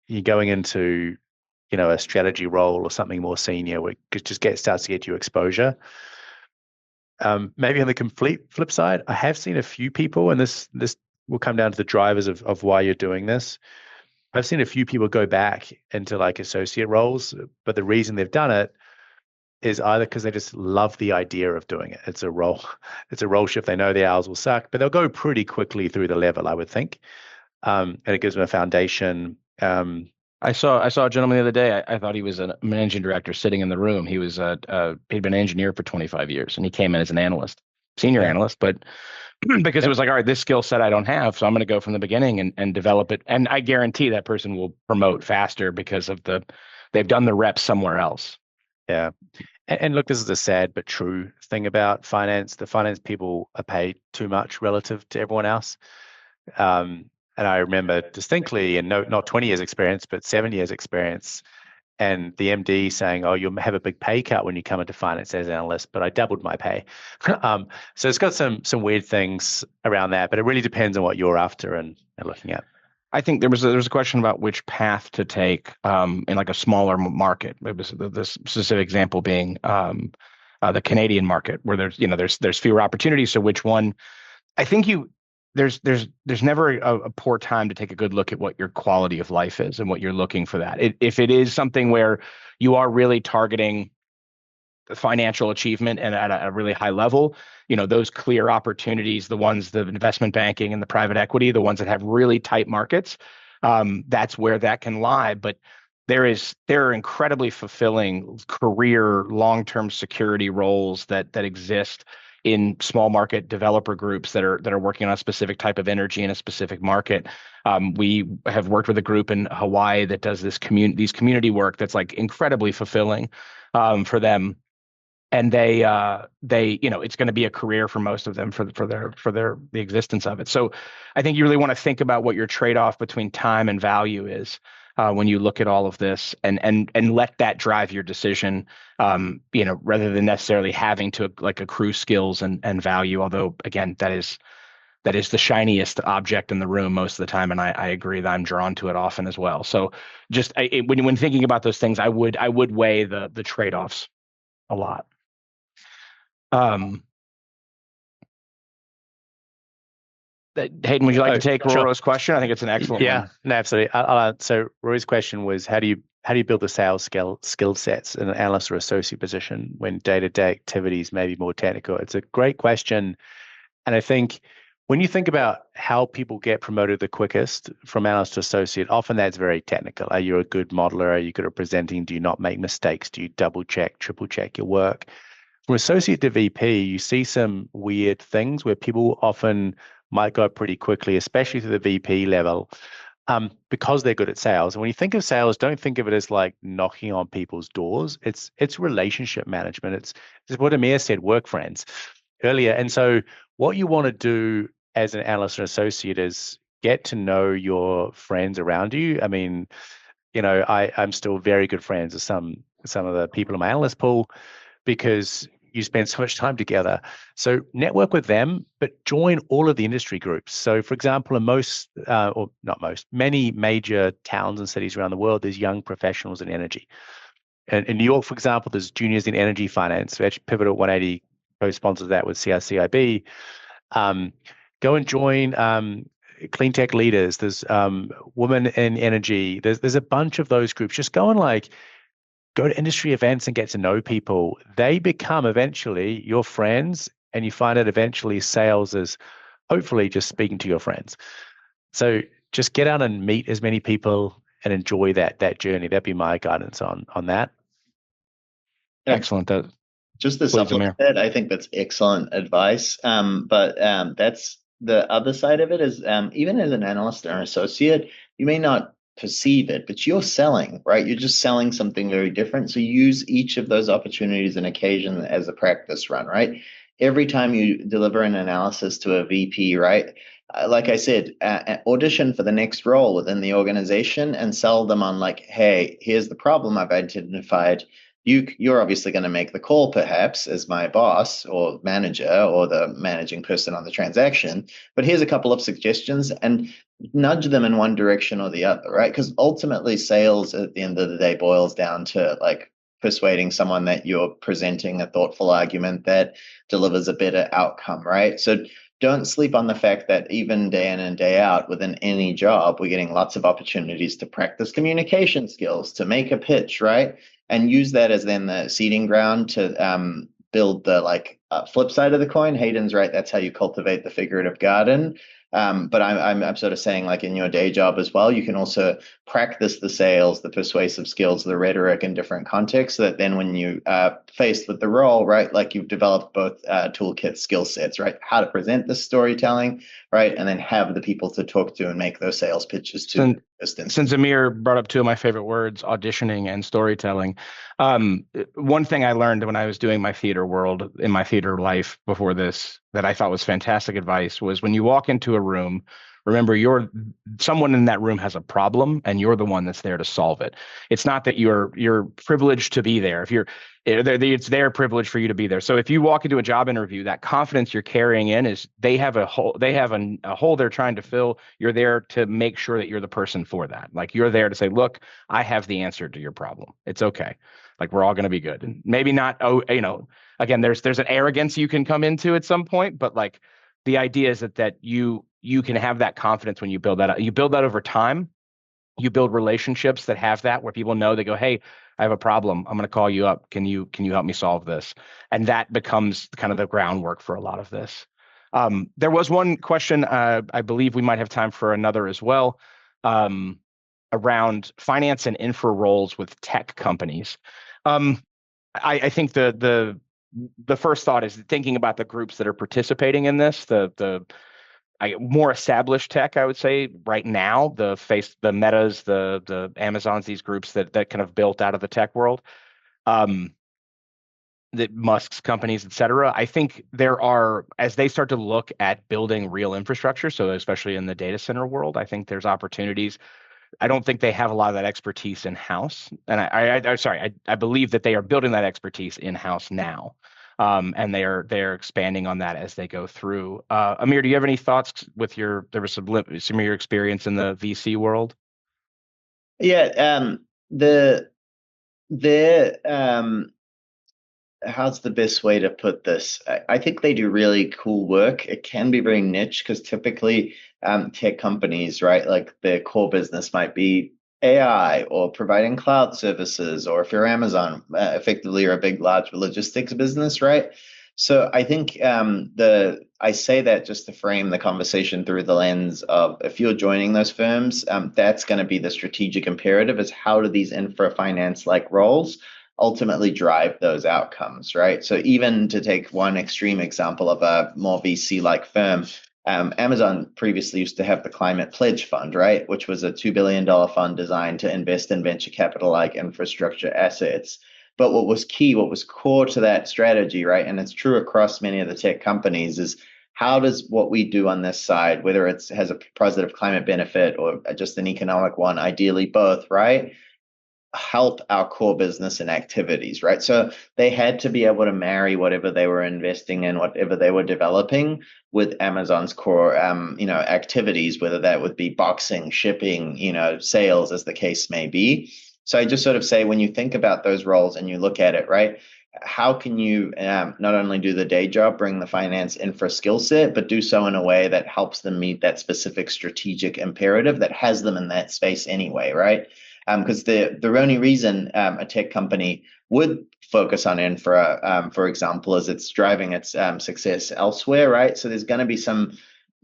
you're going into, a strategy role or something more senior, where it just starts to get you exposure. Maybe on the complete flip side, I have seen a few people, and this will come down to the drivers of why you're doing this. I've seen a few people go back into like associate roles, but the reason they've done it is either because they just love the idea of doing it. It's a role shift. They know the hours will suck, but they'll go pretty quickly through the level, I would think. And it gives them a foundation. I saw a gentleman the other day. I thought he was a managing director sitting in the room. He was he'd been an engineer for 25 years, and he came in as an analyst, senior analyst, but because it was like, all right, this skill set I don't have, so I'm going to go from the beginning and develop it. And I guarantee that person will promote faster because of they've done the reps somewhere else. Yeah. And look, this is a sad but true thing about finance. The finance people are paid too much relative to everyone else. And I remember distinctly, and no, not 20 years experience, but 7 years experience, and the MD saying, "Oh, you'll have a big pay cut when you come into finance as an analyst," but I doubled my pay. So it's got some weird things around that, but it really depends on what you're after and looking at. I think there was a question about which path to take in like a smaller market. It was the specific example being the Canadian market, where there's fewer opportunities. So which one? I think there's never a poor time to take a good look at what your quality of life is and what you're looking for that. If it is something where you are really targeting financial achievement and at a really high level, those clear opportunities, the ones, the investment banking and the private equity, the ones that have really tight markets, that's where that can lie. But there are incredibly fulfilling career, long-term security roles that exist in small market developer groups that are working on a specific type of energy in a specific market. We have worked with a group in Hawaii that does these community work that's like incredibly fulfilling for them. And they it's going to be a career for most of them for the existence of it. So I think you really want to think about what your trade-off between time and value is when you look at all of this, and let that drive your decision, rather than necessarily having to like accrue skills and value. Although again, that is the shiniest object in the room most of the time, and I agree that I'm drawn to it often as well. So just when thinking about those things, I would weigh the trade-offs a lot. Hayden, would you like to take Roro's question? I think it's an excellent one. No, absolutely. So Rory's question was, how do you build the sales skill sets in an analyst or associate position when day-to-day activities may be more technical? It's a great question. And I think when you think about how people get promoted the quickest from analyst to associate, often that's very technical. Are you a good modeler? Are you good at presenting? Do you not make mistakes? Do you double check, triple check your work? From associate to VP, you see some weird things where people often might go pretty quickly, especially to the VP level, because they're good at sales. And when you think of sales, don't think of it as like knocking on people's doors. It's relationship management. It's what Amir said, work friends earlier. And so what you want to do as an analyst or associate is get to know your friends around you. I mean, I'm still very good friends with some of the people in my analyst pool because you spend so much time together. So network with them, but join all of the industry groups. So for example, in many major towns and cities around the world, there's young professionals in energy. And in New York, for example, there's juniors in energy finance. So actually Pivotal180 co-sponsors that with CICIB. Go and join clean tech leaders. There's women in energy. There's a bunch of those groups. Just go and go to industry events and get to know people. They become eventually your friends, and you find out eventually sales is hopefully just speaking to your friends. So just get out and meet as many people and enjoy that journey. That'd be my guidance on that. Excellent. Just to supplement that, I think that's excellent advice. But that's the other side of it is even as an analyst or an associate, you may not perceive it, but you're selling, right? You're just selling something very different. So use each of those opportunities and occasion as a practice run, right? Every time you deliver an analysis to a VP, right? Like I said, audition for the next role within the organization and sell them on hey, here's the problem I've identified. You're obviously going to make the call, perhaps, as my boss or manager or the managing person on the transaction. But here's a couple of suggestions, and nudge them in one direction or the other, right? Because ultimately, sales at the end of the day boils down to persuading someone that you're presenting a thoughtful argument that delivers a better outcome, right? So don't sleep on the fact that even day in and day out within any job, we're getting lots of opportunities to practice communication skills, to make a pitch, right? And use that as then the seeding ground to build the flip side of the coin. Hayden's right. That's how you cultivate the figurative garden. But I'm sort of saying, like in your day job as well, you can also practice the sales, the persuasive skills, the rhetoric in different contexts, so that then when you are faced with the role, right, like you've developed both toolkit skill sets, right, how to present the storytelling, right, and then have the people to talk to and make those sales pitches to. Since Amir brought up two of my favorite words, auditioning and storytelling, one thing I learned when I was doing my theater world in my theater life before this that I thought was fantastic advice was when you walk into a room, remember someone in that room has a problem and you're the one that's there to solve it. It's not that you're privileged to be there. It's their privilege for you to be there. So if you walk into a job interview, that confidence you're carrying in is they have a hole they're trying to fill. You're there to make sure that you're the person for that. Like you're there to say, look, I have the answer to your problem. It's okay. Like we're all going to be good. And maybe not, again, there's an arrogance you can come into at some point, but like the idea is that you can have that confidence when you build that up. You build that over time. You build relationships that have that where people know they go, hey, I have a problem. I'm going to call you up. Can you help me solve this? And that becomes kind of the groundwork for a lot of this. There was one question, I believe we might have time for another as well, around finance and infra roles with tech companies. I think the first thought is thinking about the groups that are participating in this, the more established tech, I would say right now, the Metas, the Amazons, these groups that kind of built out of the tech world, the Musk's companies, et cetera. I think there are, as they start to look at building real infrastructure, so especially in the data center world, I think there's opportunities. I don't think they have a lot of that expertise in-house. And I believe that they are building that expertise in-house now. And they're expanding on that as they go through. Amir, do you have any thoughts with there was some of your experience in the VC world? Yeah, how's the best way to put this? I think they do really cool work. It can be very niche because typically tech companies, right, like their core business might be AI or providing cloud services, or if you're Amazon, effectively you're a big, large logistics business, right? So I think I say that just to frame the conversation through the lens of if you're joining those firms, that's going to be the strategic imperative is how do these infra finance like roles ultimately drive those outcomes, right? So even to take one extreme example of a more VC-like firm, Amazon previously used to have the Climate Pledge Fund, right, which was a $2 billion fund designed to invest in venture capital-like infrastructure assets. But what was key, what was core to that strategy, right, and it's true across many of the tech companies, is how does what we do on this side, whether it has a positive climate benefit or just an economic one, ideally both, right, help our core business and activities, right? So they had to be able to marry whatever they were investing in, whatever they were developing with Amazon's core, activities, whether that would be boxing, shipping, sales, as the case may be. So I just sort of say, when you think about those roles and you look at it, right, how can you not only do the day job, bring the finance infra skill set, but do so in a way that helps them meet that specific strategic imperative that has them in that space anyway, right? Because the only reason a tech company would focus on infra, for example, is it's driving its success elsewhere, right? So there's going to be some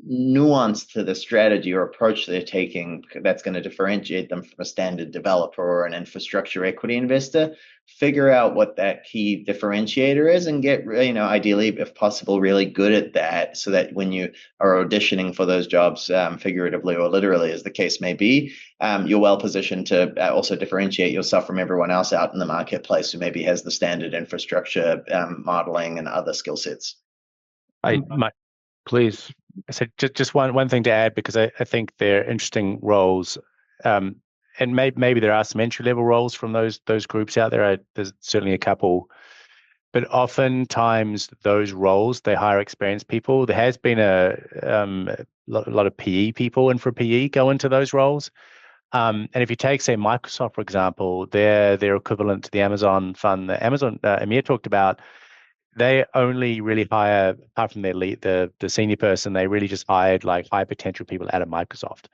nuance to the strategy or approach they're taking that's going to differentiate them from a standard developer or an infrastructure equity investor. Figure out what that key differentiator is and get, ideally, if possible, really good at that, so that when you are auditioning for those jobs, figuratively or literally, as the case may be, you're well positioned to also differentiate yourself from everyone else out in the marketplace who maybe has the standard infrastructure modeling and other skill sets. Please. So just one thing to add, because I think they're interesting roles, and maybe there are some entry level roles from those groups out there. There's certainly a couple, but oftentimes those roles they hire experienced people. There has been a lot of PE people, and for PE go into those roles. And if you take, say, Microsoft, for example, their equivalent to the Amazon fund, the Amazon Amir talked about. They only really hire, apart from their lead, the senior person, they really just hired like high potential people out of Microsoft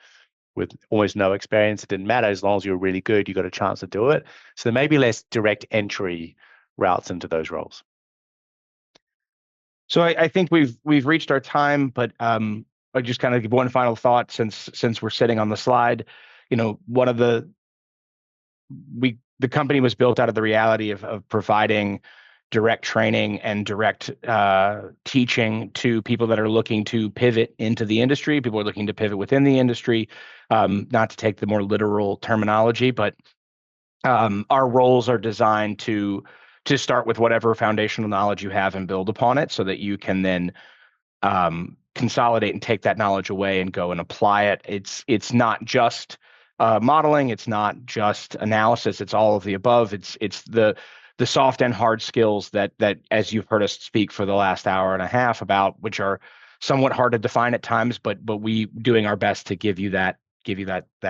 with almost no experience. It didn't matter, as long as you're really good, you got a chance to do it. So there may be less direct entry routes into those roles. So I think we've reached our time, but I just kind of give one final thought since we're sitting on the slide. One of the company was built out of the reality of providing direct training and direct teaching to people that are looking to pivot into the industry. People are looking to pivot within the industry, not to take the more literal terminology, but our roles are designed to start with whatever foundational knowledge you have and build upon it so that you can then consolidate and take that knowledge away and go and apply it. It's not just modeling, it's not just analysis, it's all of the above. It's the soft and hard skills that as you've heard us speak for the last hour and a half about, which are somewhat hard to define at times, but we doing our best to give you that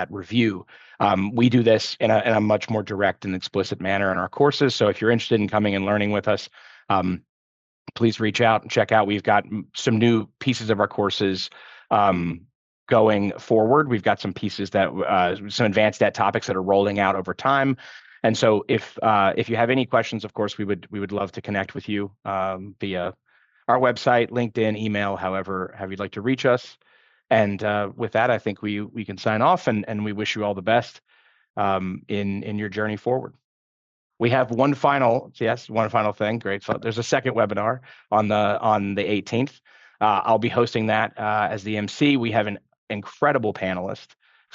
review. We do this in a much more direct and explicit manner in our courses. So if you're interested in coming and learning with us, please reach out and check out. We've got some new pieces of our courses going forward. We've got some pieces that some advanced topics that are rolling out over time. And so if you have any questions, of course, we would love to connect with you via our website, LinkedIn, email, however you'd like to reach us. And with that, I think we can sign off, and we wish you all the best in your journey forward. We have one final thing. Great. So there's a second webinar on the 18th. I'll be hosting that as the MC. We have an incredible panelist,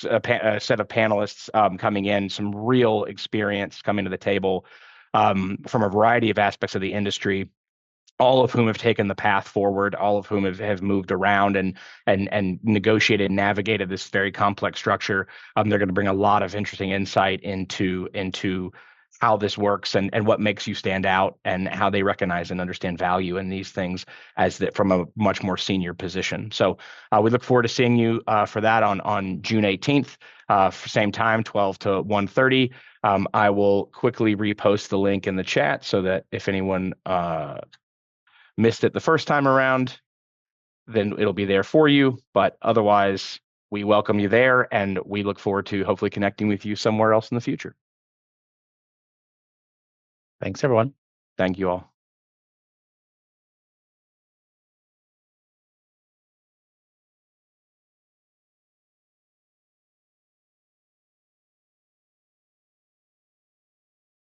a set of panelists coming in, some real experience coming to the table from a variety of aspects of the industry, all of whom have taken the path forward, all of whom have moved around and negotiated and navigated this very complex structure. They're going to bring a lot of interesting insight into how this works and what makes you stand out and how they recognize and understand value in these things from a much more senior position. So we look forward to seeing you for that on June 18th, same time, 12 to 1:30. I will quickly repost the link in the chat so that if anyone missed it the first time around, then it'll be there for you. But otherwise, we welcome you there, and we look forward to hopefully connecting with you somewhere else in the future. Thanks, everyone. Thank you all.